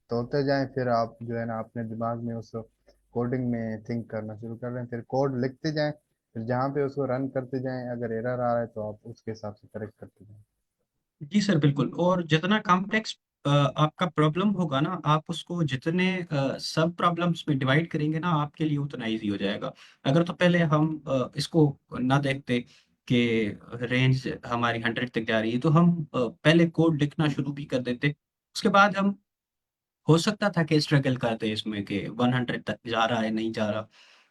तोड़ते जाएं, फिर आप जो है ना अपने दिमाग में उस कोडिंग में थिंक करना शुरू कर दें, फिर कोड लिखते जाएं, फिर जहाँ पे उसको रन करते जाएं, अगर एरर आ रहा है तो आप उसके हिसाब से करेक्ट करते जाएं। जी सर बिल्कुल, और जितना कॉम्प्लेक्स आपका प्रॉब्लम होगा ना, आप उसको जितने सब प्रॉब्लम्स में डिवाइड करेंगे ना, आपके लिए उतना इजी हो जाएगा। अगर तो पहले हम इसको ना देखते कि रेंज हमारी 100 तक जा रही है, तो हम पहले कोड लिखना शुरू भी कर देते, उसके बाद हम हो सकता था कि स्ट्रगल करते इसमें कि 100 तक जा रहा है नहीं जा रहा,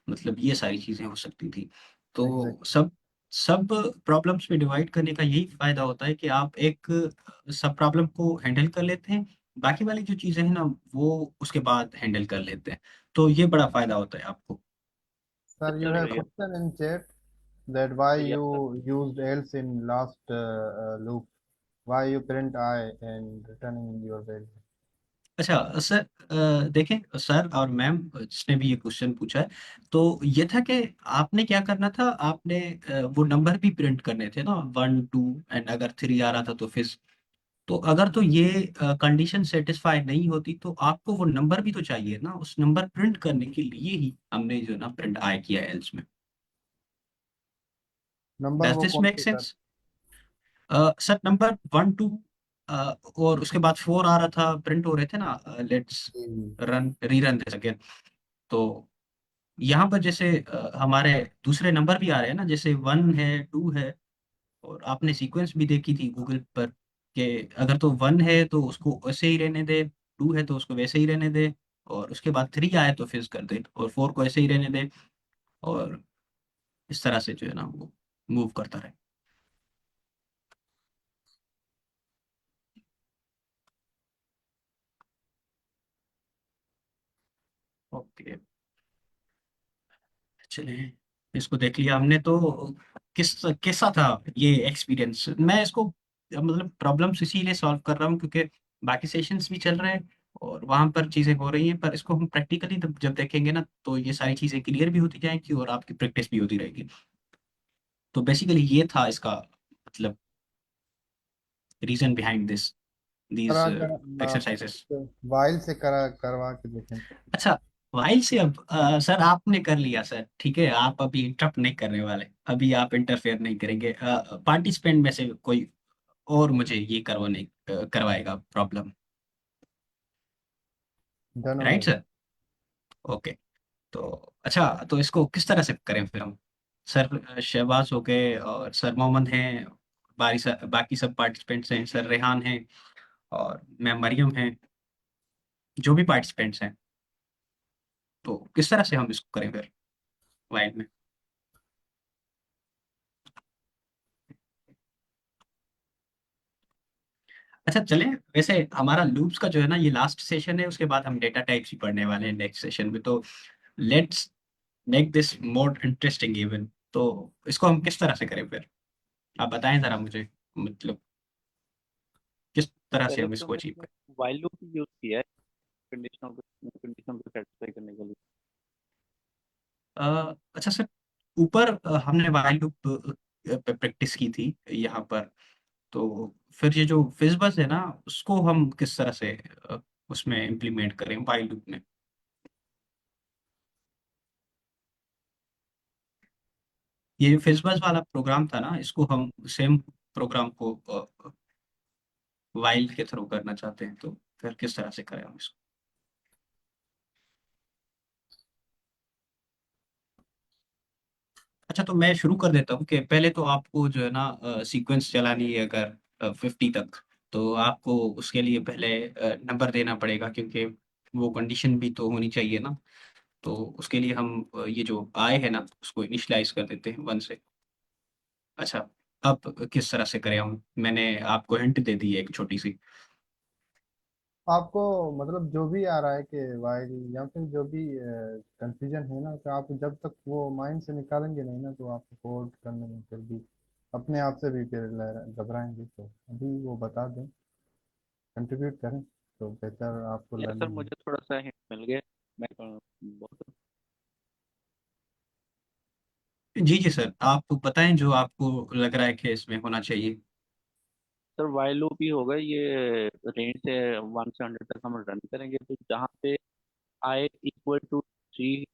मतलब ये सारी चीजें हो सकती थी। तो एग्जैक्ट। सब सब प्रॉब्लम्स में डिवाइड करने का यही फायदा होता है कि आप एक सब प्रॉब्लम को हैंडल कर लेते हैं, बाकी वाली जो चीजें हैं ना वो उसके बाद हैंडल कर लेते हैं। तो ये बड़ा फायदा होता है आपको। सर यू सर हैव ये question in chat that why ये you आपका used else in last loop, why you print I and returning your value. अच्छा सर, देखें सर और मैम जिसने भी ये क्वेश्चन पूछा है, तो ये था कि आपने क्या करना था, आपने वो नंबर भी प्रिंट करने थे ना, 1 2, एंड अगर 3 आ रहा था तो फिर, तो अगर तो ये कंडीशन सेटिस्फाई नहीं होती तो आपको वो नंबर भी तो चाहिए ना, उस नंबर प्रिंट करने के लिए ही हमने जो ना प्रिंट आई किया है एल्स में। नंबर डज वो दिस कौन मेक से सर? सेंस? सर नंबर 1 2 और उसके बाद 4 आ रहा था, प्रिंट हो रहे थे ना, let's G. Run rerun this again. तो यहाँ पर जैसे हमारे दूसरे नंबर भी आ रहे हैं ना, जैसे 1 है 2 है, और आपने सीक्वेंस भी देखी थी गूगल पर कि अगर तो 1 है तो उसको वैसे ही रहने दे, 2 है तो उसको वैसे ही रहने दे, और उसके बाद 3 आए तो फिर कर दे, और 4 को ऐसे ही रहने दे, और इस तरह से जो है ना वो मूव करता रहे। ओके, चलिए इसको देख लिया हमने तो। किस कैसा था ये एक्सपीरियंस? मैं इसको मतलब प्रॉब्लम्स इसीलिए सॉल्व कर रहा हूँ क्योंकि बाकी सेशंस भी चल रहे हैं और वहां पर चीजें हो रही हैं, पर इसको हम प्रैक्टिकली जब देखेंगे ना तो ये सारी चीजें क्लियर भी होती जाएंगी और आपकी प्रैक्टिस भी होती रहेगी। तो बेसिकली ये था इसका मतलब reason behind this sir these अगर एक्सरसाइजेस। वाइल से करा करवा के देखें तो। अच्छा, वाइल से अब सर आपने कर लिया सर, ठीक है, आप अभी इंटरप्ट नहीं करने वाले, अभी आप इंटरफेयर नहीं करेंगे, पार्टिसिपेंट में से कोई और मुझे ये करवाने करवाएगा प्रॉब्लम। डन हो राइट गया। सर? ओके। तो अच्छा, तो इसको किस तरह से करें फिर हम? सर शहबाज हो गए और सर मोहम्मद हैं, बाकी सब पार्टिसिपेंट्स हैं, सर रेहान हैं और मैम मरियम हैं, जो भी पार्टिसिपेंट्स हैं, तो किस तरह से हम इसको करें फिर वाइल में? अच्छा चले, वैसे हमारा लूप्स का जो है ना ये लास्ट सेशन है, उसके बाद हम डेटा टाइप्स ही पढ़ने वाले हैं नेक्स्ट सेशन में। तो let's make this more interesting even. तो इसको हम किस तरह से करें फिर, आप बताएं जरा मुझे, मतलब किस तरह से पहले हम तो इसको अचीव मैंने करें। वाइल लूप यूज किया है कंडीशन को सेटिस्फाई करने के लिए। अच्छा सर, ऊपर हमने व्हाइल लूप पे प्रैक्टिस की थी यहाँ पर, तो फिर ये जो फिजबस है ना, उसको हम किस तरह से उसमें इम्प्लीमेंट करें व्हाइल लूप में? ये जो फिजबस वाला प्रोग्राम था ना, इसको हम सेम प्रोग्राम को व्हाइल के थ्रू करना चाहते हैं, तो फिर किस तरह से करें हम इसको? अच्छा, तो मैं शुरू कर देता हूँ कि पहले तो आपको जो है ना सीक्वेंस चलानी है अगर 50 तक, तो आपको उसके लिए पहले नंबर देना पड़ेगा, क्योंकि वो कंडीशन भी तो होनी चाहिए ना। तो उसके लिए हम ये जो आय है ना, उसको इनिशलाइज कर देते हैं 1 से। अच्छा, अब किस तरह से करें हम? मैंने आपको हिंट दे दी है एक छोटी सी। आपको मतलब जो भी आ रहा है कि वाइल या फिर जो भी कंफ्यूजन है ना, तो आप जब तक वो माइंड से निकालेंगे नहीं ना, तो आपको कोड करने में फिर भी अपने आप से भी फिर घबराएंगे। तो अभी वो बता दें, कंट्रीब्यूट करें तो बेहतर आपको या सर लर्निंग हो। मुझे थोड़ा सा हिंट मिल गया, मैं बहुत। जी जी सर, आप बताएं जो आपको लग रहा है कि इसमें होना चाहिए। सर वाइल लूप ही होगा ये। रेंज से 1 से 100 तक हम रन करेंगे, तो जहाँ पे आई इक्वल टू 3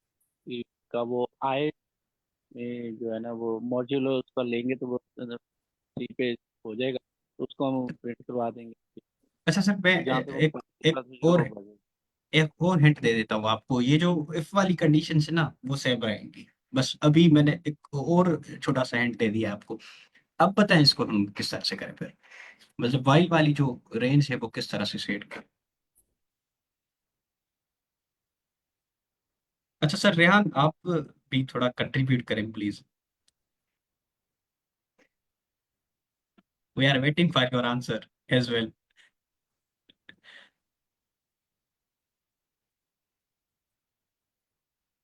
का वो आई जो है ना वो मॉड्यूलो उसका लेंगे, तो वो 3 पे हो जाएगा, तो उसको हम प्रिंट करवा देंगे। अच्छा सर, मैं जहाँ पे वो एक एक क्लास में और जीरो होगा। हिंट दे देता हूँ आपको। ये जो इफ वाली कंडीशन है ना, वो सेम रहेंगी। बस अभी मैंने एक और छोटा सा हिंट दे दिया आपको। अब बताएं इसको हम किस तरह से करें फिर, मतलब वाइल वाली जो रेंज है वो किस तरह से सेट करें? अच्छा सर, रेहान आप भी थोड़ा कंट्रीब्यूट करें please. We are waiting for your answer as well.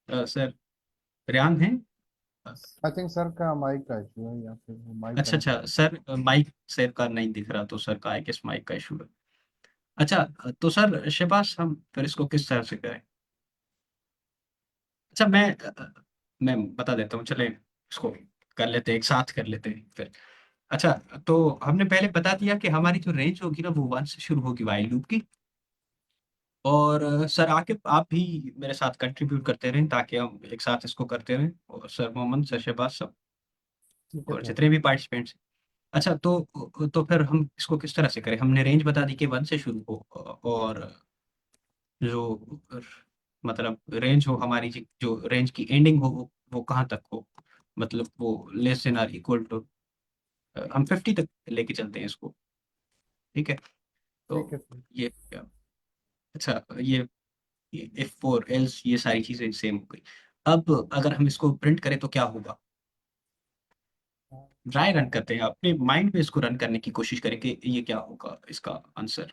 Sir, Rehan है? आई थिंक सर का माइक का इशू है, या फिर वो माइक अच्छा कनेक्ट। अच्छा सर, माइक सर का नहीं दिख रहा, तो सर का आई गेस माइक का इशू है। अच्छा, तो सर शहबाज, हम फिर इसको किस तरह से करें? अच्छा, मैं बता देता हूँ, चले इसको कर लेते हैं, एक साथ कर लेते हैं फिर। अच्छा, तो हमने पहले बता दिया कि हमारी जो रेंज होगी ना, वो 1 से शुरू होगी वाइल लूप की। और सर आकिब, आप भी मेरे साथ कंट्रीब्यूट करते रहें ताकि हम एक साथ इसको करते रहें, और सर मोहम्मद, सर शहबाज, सब ठीक है और सर। जितने भी पार्टिसिपेंट्स। अच्छा, तो फिर हम इसको किस तरह से करें? हमने रेंज बता दी कि 1 से शुरू हो, और जो मतलब रेंज हो हमारी जो रेंज की एंडिंग हो वो कहाँ तक हो, मतलब वो less than are equal to, हम 50 तक लेके चलते हैं इसको। ठीक है, तो ठीक है सर। ये अच्छा, ये इफ और एल्स ये सारी चीजें सेम हो गई। अब अगर हम इसको प्रिंट करें तो क्या होगा? ट्राई रन करते हैं, अपने माइंड में इसको रन करने की कोशिश करें कि ये क्या होगा इसका आंसर।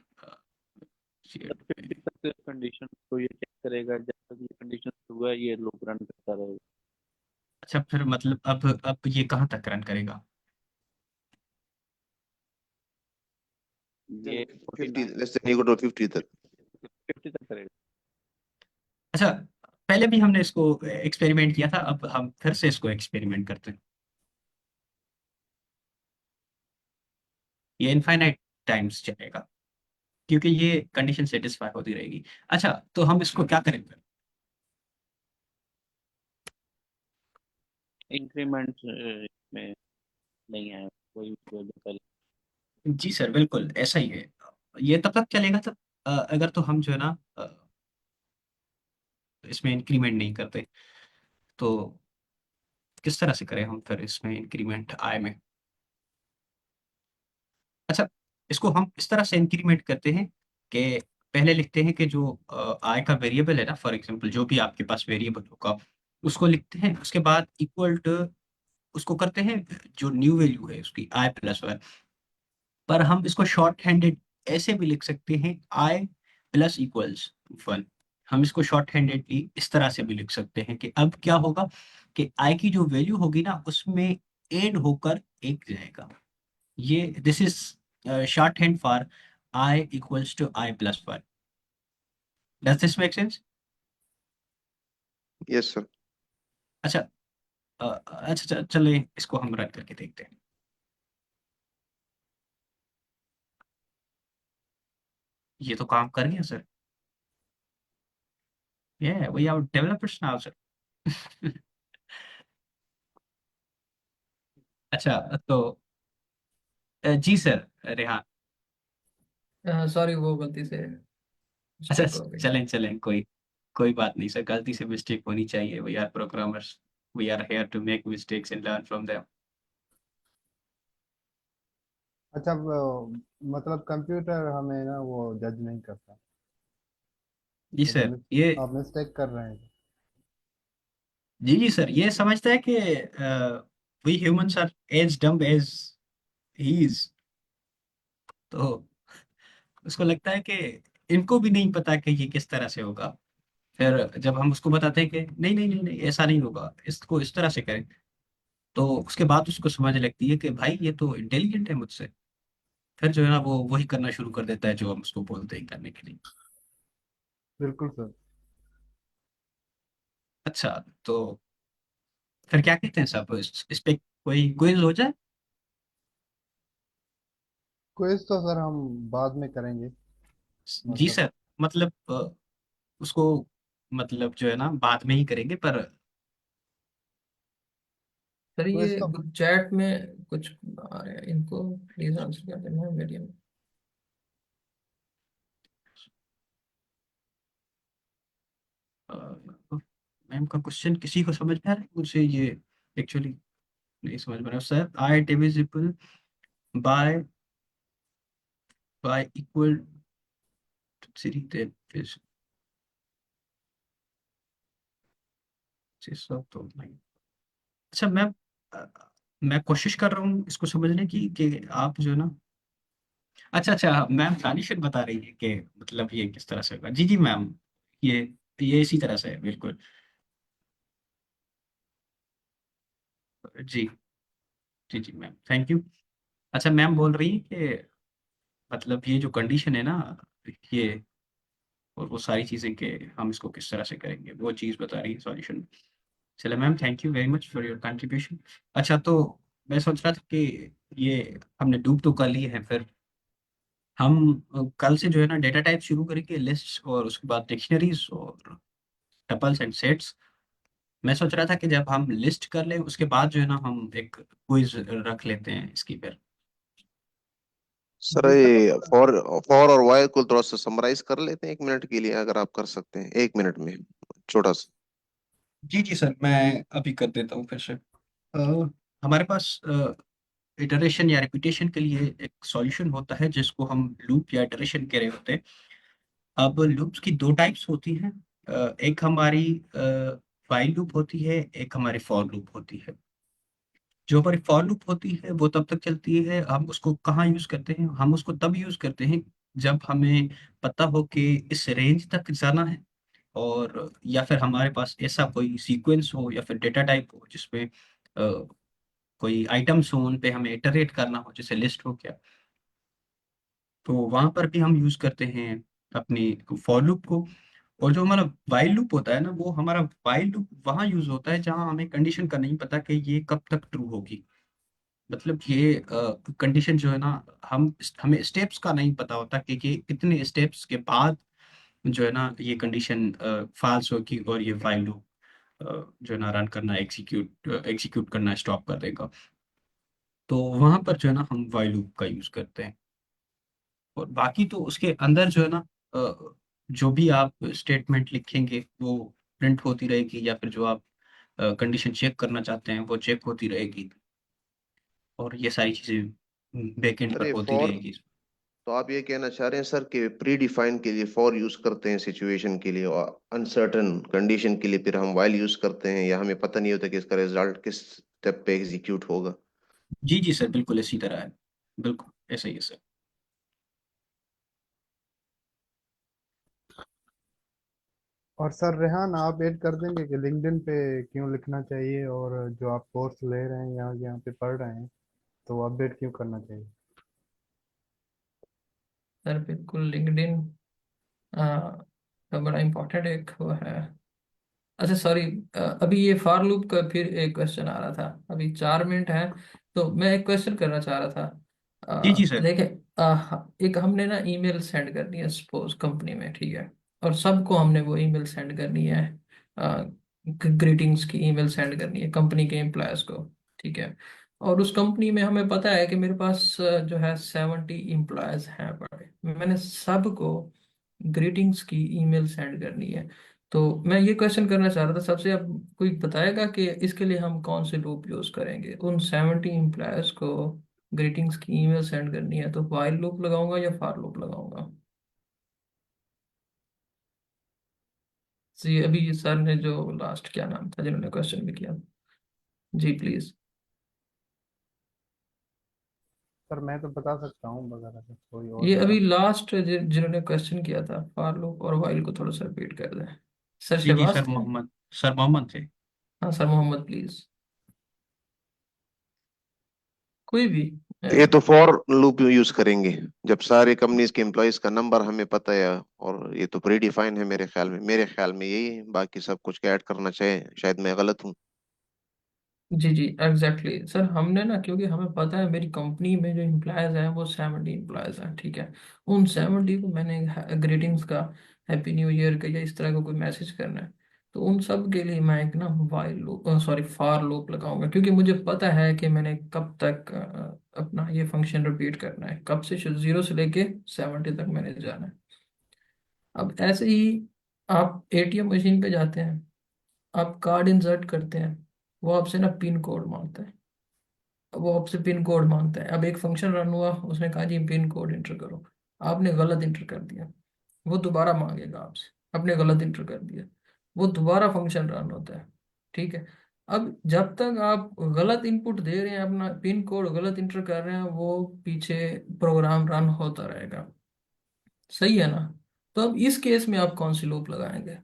तब 50 तक कंडीशन को ये चेक करेगा, जब तक ये कंडीशन हुआ है ये लूप रन करता रहेगा। अच्छा, फिर मतलब अब ये कहाँ तक रन करेगा? ये 50 49 लेस देन इक्वल टू 50 तक। 50 तक करेगा। अच्छा, पहले भी हमने इसको एक्सपेरिमेंट किया था, अब हम फिर से इसको एक्सपेरिमेंट करते हैं। ये इनफाइनाइट टाइम्स चलेगा, क्योंकि ये कंडीशन सेटिस्फाई होती रहेगी। अच्छा, तो हम इसको क्या करेंगे? इंक्रीमेंट में नहीं है, वही जो पहले। जी सर, बिल्कुल ऐसा ही है। ये तब तक चलेगा तब अगर तो हम जो है ना इसमें इंक्रीमेंट नहीं करते, तो किस तरह से करें हम फिर इसमें इंक्रीमेंट आय में? अच्छा, इसको हम इस तरह से इंक्रीमेंट करते हैं कि पहले लिखते हैं कि जो आय का वेरिएबल है ना, फॉर एग्जांपल जो भी आपके पास वेरिएबल होगा, उसको लिखते हैं, उसके बाद इक्वल टू उसको करते हैं जो न्यू वैल्यू है उसकी आई प्लस 1। पर हम इसको शॉर्ट हैंडेड ऐसे भी लिख सकते हैं, आई प्लस इक्वल्स 1। हम इसको शॉर्ट हैंडेडली इस तरह से भी लिख सकते हैं कि अब क्या होगा कि आई की जो वैल्यू होगी ना, उसमें एड होकर एक जाएगा। ये this is short hand for I equals to I plus 1. Does this make sense? Yes sir. अच्छा, अच्छा चलिए इसको हम रन करके देखते हैं। ये तो काम कर गया sir. Yeah, we are developers now, sir. अच्छा, तो जी सर, रेहान। सॉरी, वो गलती से अच्छा, मिस्टेक हो गई। चलें चलें, कोई कोई बात नहीं सर, गलती से मिस्टेक होनी चाहिए। We are programmers, we are here to make mistakes and learn from them. अच्छा, मतलब कंप्यूटर हमें ना वो जज नहीं करता। जी अगर सर, ये आप मिस्टेक कर रहे हैं जी जी सर, ये समझता है कि we humans are as dumb as he is. तो उसको लगता है कि इनको भी नहीं पता कि ये किस तरह से होगा। फिर जब हम उसको बताते हैं कि नहीं नहीं नहीं नहीं, ऐसा नहीं होगा, इसको इस तरह से करें, तो उसके बाद उसको समझ लगती है कि भाई ये तो इंटेलिजेंट है मुझसे। फिर जो है ना वो वही करना शुरू कर देता है जो हम उसको बोलते हैं करने के लिए। बिल्कुल सर। अच्छा, तो फिर क्या कहते हैं साहब, इस पे कोई क्विज हो जाए? क्विज तो सर हम बाद में करेंगे। जी मतलब सर, मतलब उसको मतलब जो है ना बाद में ही करेंगे, पर सर, क्विज ये तो चैट में कुछ आ रहे हैं, इनको प्लीज आंसर कर देना मीडियम। मैम का क्वेश्चन किसी को समझ में आ रहा है? मुझे ये एक्चुअली नहीं समझ में आ रहा sir. I divisible by by equal to three, then सब तो नहीं। अच्छा मैम, अ, मैं कोशिश कर रहा हूँ इसको समझने की कि आप जो है ना, अच्छा अच्छा मैम दानिश बता रही है कि मतलब ये किस तरह से होगा। जी जी मैम, ये ये इसी तरह से है बिल्कुल। जी जी जी मैम, थैंक यू। अच्छा, मैम बोल रही है कि मतलब ये जो कंडीशन है ना, ये और वो सारी चीज़ें कि हम इसको किस तरह से करेंगे, वो चीज़ बता रही है सॉल्यूशन। चलो ma'am, thank you very much for your contribution. अच्छा, तो मैं सोच रहा था कि ये हमने डूब तो कर लिए हैं, फिर हम कल से जो है ना डेटा टाइप शुरू करेंगे, लिस्ट और उसके बाद डिक्शनरीज और टपल्स एंड सेट्स। मैं सोच रहा था कि जब हम लिस्ट कर लें उसके बाद जो है ना हम एक क्विज रख लेते हैं इसकी फिर। सर जी सर। ये फॉर फॉर और वाइल को थोड़ा सा समराइज कर लेते हैं 1 मिनट के लिए, अगर आप कर सकते हैं 1 मिनट में, छोटा सा। जी जी सर, मैं अभी कर देता हूँ फिर से। हमारे पास इटरेशन या रिपीटेशन के लिए एक सॉल्यूशन होता है जिसको हम लूप या इटरेशन कह रहे होते हैं। अब लूप्स की दो टाइप्स होती हैं। एक हमारी वाइल लूप होती है, एक हमारी फॉर लूप होती है। जो हमारी फॉर लूप होती है वो तब तक चलती है, हम उसको कहाँ यूज करते हैं, हम उसको तब यूज करते हैं जब हमें पता हो कि इस रेंज तक जाना है, और या फिर हमारे पास ऐसा कोई सीक्वेंस हो या फिर डेटा टाइप हो जिसपे कोई आइटम्स हो, उन पे हमें इटरेट करना हो, जैसे लिस्ट हो गया। तो वहां पर भी हम यूज करते हैं अपनी फॉर लूप को। और जो हमारा वाइल लूप होता है ना, वो हमारा वाइल लूप वहां यूज होता है जहां हमें कंडीशन का नहीं पता कि ये कब तक ट्रू होगी। मतलब ये कंडीशन जो है ना, हमें स्टेप्स का नहीं पता होता कि ये कितने स्टेप्स के बाद जो है ना ये कंडीशन फाल्स होगी और ये वाइल लूप जो है ना रन करना, एग्जीक्यूट एग्जीक्यूट करना स्टॉप कर देगा। तो वहां पर जो है ना हम वाइल लूप का यूज करते हैं। और बाकी तो उसके अंदर जो है ना, जो भी आप स्टेटमेंट लिखेंगे वो प्रिंट होती रहेगी, या फिर जो आप कंडीशन चेक करना चाहते हैं वो चेक होती रहेगी। और ये सारी चीजें बैकएंड पर अरे होती फॉर, रहेगी। तो आप ये कहना चाह रहे हैं सर कि प्री डिफाइन के लिए फॉर यूज करते हैं सिचुएशन के लिए, और अनसर्टन कंडीशन के लिए फिर हम वाइल यूज करते हैं, या हमें पता नहीं होता कि इसका रिजल्ट किस स्टेप पे एग्जीक्यूट होगा। जी जी सर, बिल्कुल इसी तरह है, बिल्कुल ऐसा ही है सर। और सर रेहान, आप ऐड कर देंगे कि लिंक्डइन पे क्यों लिखना चाहिए, और जो आप कोर्स ले रहे हैं यहाँ यहाँ पे पढ़ रहे हैं तो अपडेट क्यों करना चाहिए। सर बिल्कुल लिंक्डइन का बड़ा इम्पोर्टेंट एक वो है। अच्छा सॉरी, अभी ये फॉर लूप का फिर एक क्वेश्चन आ रहा था, अभी 4 मिनट है, तो मैं एक क्वेश्चन करना चाह रहा था। जी जी सर। देखें, एक हमने ना ईमेल सेंड करनी है सपोज कंपनी में, ठीक है, और सबको हमने वो ईमेल सेंड करनी है, ग्रीटिंग्स की ईमेल सेंड करनी है कंपनी के एम्प्लॉयज को, ठीक है। और उस कंपनी में हमें पता है कि मेरे पास जो है 70 एम्प्लॉयज हैं बड़े, मैंने सबको ग्रीटिंग्स की ईमेल सेंड करनी है। तो मैं ये क्वेश्चन करना चाह रहा था सबसे, अब कोई बताएगा कि इसके लिए हम कौन से लूप यूज करेंगे, उन 70 एम्प्लॉयज को ग्रीटिंग्स की ईमेल सेंड करनी है, तो व्हाइल लूप लगाऊंगा या फॉर लूप लगाऊंगा? जी अभी सर ने जो लास्ट क्या नाम था जिन्होंने क्वेश्चन भी किया, जी प्लीज। सर मैं तो बता सकता हूँ, अगर कोई और ये बता। अभी लास्ट जिन्होंने क्वेश्चन किया था फॉर लूप और व्हाइल को थोड़ा सा रिपीट कर दें। सर जी जी शहबाज सर, थे? मोहम्मद, सर मोहम्मद थे। हाँ सर मोहम्मद प्लीज, कोई भी। ये तो फॉर लूप यूज करेंगे जब सारे कंपनीज के एम्प्लॉयज का नंबर हमें पता है, और ये तो प्री डिफाइन है मेरे ख्याल में यही है, बाकी सब कुछ ऐड करना चाहे, शायद मैं गलत हूँ। जी जी एग्जैक्टली सर, हमने ना क्योंकि हमें पता है मेरी कंपनी में जो एम्प्लॉयज हैं वो 70 एम्प्लॉयज हैं, ठीक है। उन 70 को मैंने ग्रीटिंग्स का, हैप्पी न्यू ईयर का या इस तरह का कोई मैसेज करना है, तो उन सब के लिए मैं एक ना while loop, sorry for loop लगाऊंगा, क्योंकि मुझे पता है कि मैंने कब तक अपना ये फंक्शन रिपीट करना है, कब से 0 से लेके 70 तक मैंने जाना है। अब ऐसे ही आप एटीएम मशीन पे जाते हैं, आप कार्ड इंसर्ट करते हैं, वो आपसे ना पिन कोड मांगता है, वो आपसे पिन कोड मांगता है। अब एक फंक्शन रन हुआ, उसने कहा जी पिन कोड इंटर करो, आपने गलत इंटर कर दिया, वो दोबारा मांगेगा आपसे, आपने गलत इंटर कर दिया, वो दोबारा फंक्शन रन होता है, ठीक है। अब जब तक आप गलत इनपुट दे रहे हैं, अपना पिन कोड गलत इंटर कर रहे हैं, वो पीछे प्रोग्राम रन होता रहेगा, सही है ना? तो अब इस केस में आप कौन सी लूप लगाएंगे?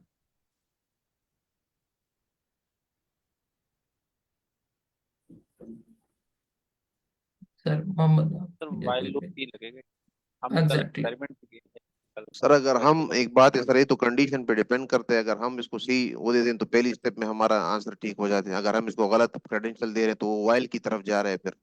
सर मोहम्मद सर या वाइल कोई लूप भी। ही लगेगा। हमने कल एग्जैक्टली। एक्सपेरिमेंट किए थे, कल सर अगर वही हम, लूप। एक बात है सर, ये तो कंडीशन पे डिपेंड करता है, अगर हम इसको सी वो दे दें तो पहली स्टेप में हमारा आंसर ठीक हो जाते हैं, अगर हम इसको गलत क्रेडेंशियल दे रहे हैं तो वो वाइल की तरफ जा रहा है फिर।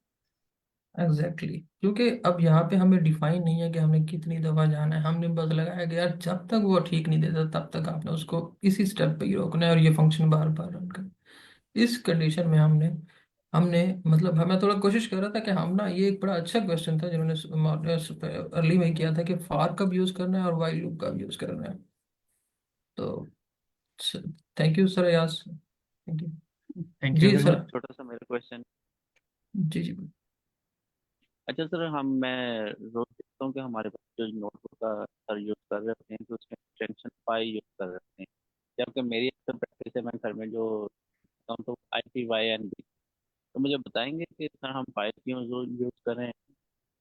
एग्जैक्टली क्योंकि अब यहाँ पे हमें डिफाइन नहीं है कि हमें कितनी दफा जाना है, हमने बस लगाया कि यार जब तक वो ठीक नहीं देता तब तक आपने उसको इसी स्टेप पे ही रोकना है और ये फंक्शन बार बार रन करना। इस कंडीशन में हमने हमने मतलब हमें थोड़ा कोशिश कर रहा था कि हम ना, ये एक बड़ा अच्छा क्वेश्चन था जिन्होंने अर्ली में किया था कि फार कब यूज करना है और वाइल लूप कब यूज करना है। तो thank you sir yes, thank you. Thank you जी एवरीवन। सर। छोटा सा मेरा क्वेश्चन। जी जी। अच्छा सर, मैं रोज देखता हूँ कि हमारे बच्चे जो नोटबुक का सर यूज कर रहे होते हैं तो उसमें एक्सटेंशन पाई यूज कर रहे होते हैं, जबकि मेरी अक्सर प्रैक्टिस है, मैं घर में जो करता हूँ तो IPYNB। तो मुझे बताएंगे कि सर हम पाई क्यों यूज करें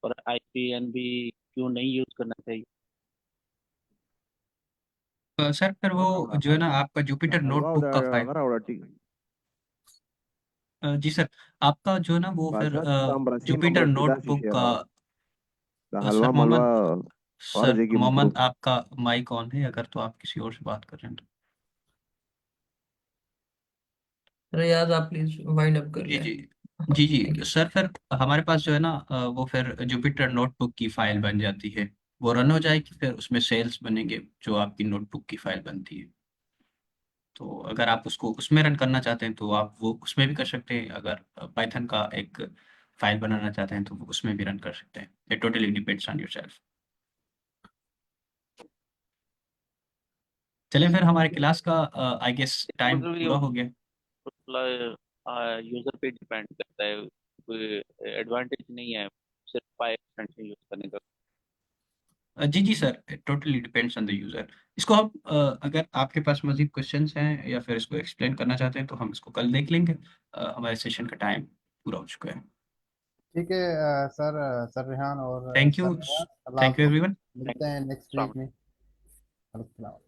और IPNB क्यों नहीं यूज करना चाहिए? सर फिर वो जो है ना आपका जुपिटर हलवा नोटबुक का फाइल, उड़ा उड़ा ठीक। जी सर, आपका जो है ना वो फिर बादशाह तांबरासी जुपिटर नंबर पिदाशी नोटबुक का, शेरा सर हलवा मलवा मोहम्मद, और सर जगह मोहम्मद मखरूफ। आपका माइक ऑन है, अगर तो आप किसी और से बात कर रहे हैं तो। रियाज आप प्लीज वाइंड अप कर जी लें। जी। हाँ जी थैंक जी यू। सर, फिर हमारे पास जो है ना वो फिर जुपिटर नोटबुक की फाइल बन जाती है, वो रन हो जाएगी, फिर उसमें सेल्स बनेंगे जो आपकी नोटबुक की फाइल बनती है। तो अगर आप उसको उसमें रन करना चाहते हैं तो आप वो उसमें भी कर सकते हैं, अगर पाइथन का एक फाइल बनाना चाहते हैं तो वो उसमें भी रन कर सकते हैं, it totally depends on yourself. चलें फिर, हमारे क्लास का आई गेस इसका टाइम मतलब ये पूरा हो गया। यूजर पे डिपेंड करता है, कोई एडवांटेज नहीं है सिर्फ पाई एक्सटेंशन यूज करने का। जी जी sir, totally depends on the user. इसको हम अगर आपके पास मजीद क्वेश्चंस हैं या फिर इसको एक्सप्लेन करना चाहते हैं तो हम इसको कल देख लेंगे। हमारे सेशन का टाइम पूरा हो चुका है। ठीक है सर, सर रेहान और thank sir you. Nawaz, Allah thank you हाफ़िज़। एवरीवन। थैंक मिलते हैं नेक्स्ट यू। वीक में। अलैक्म।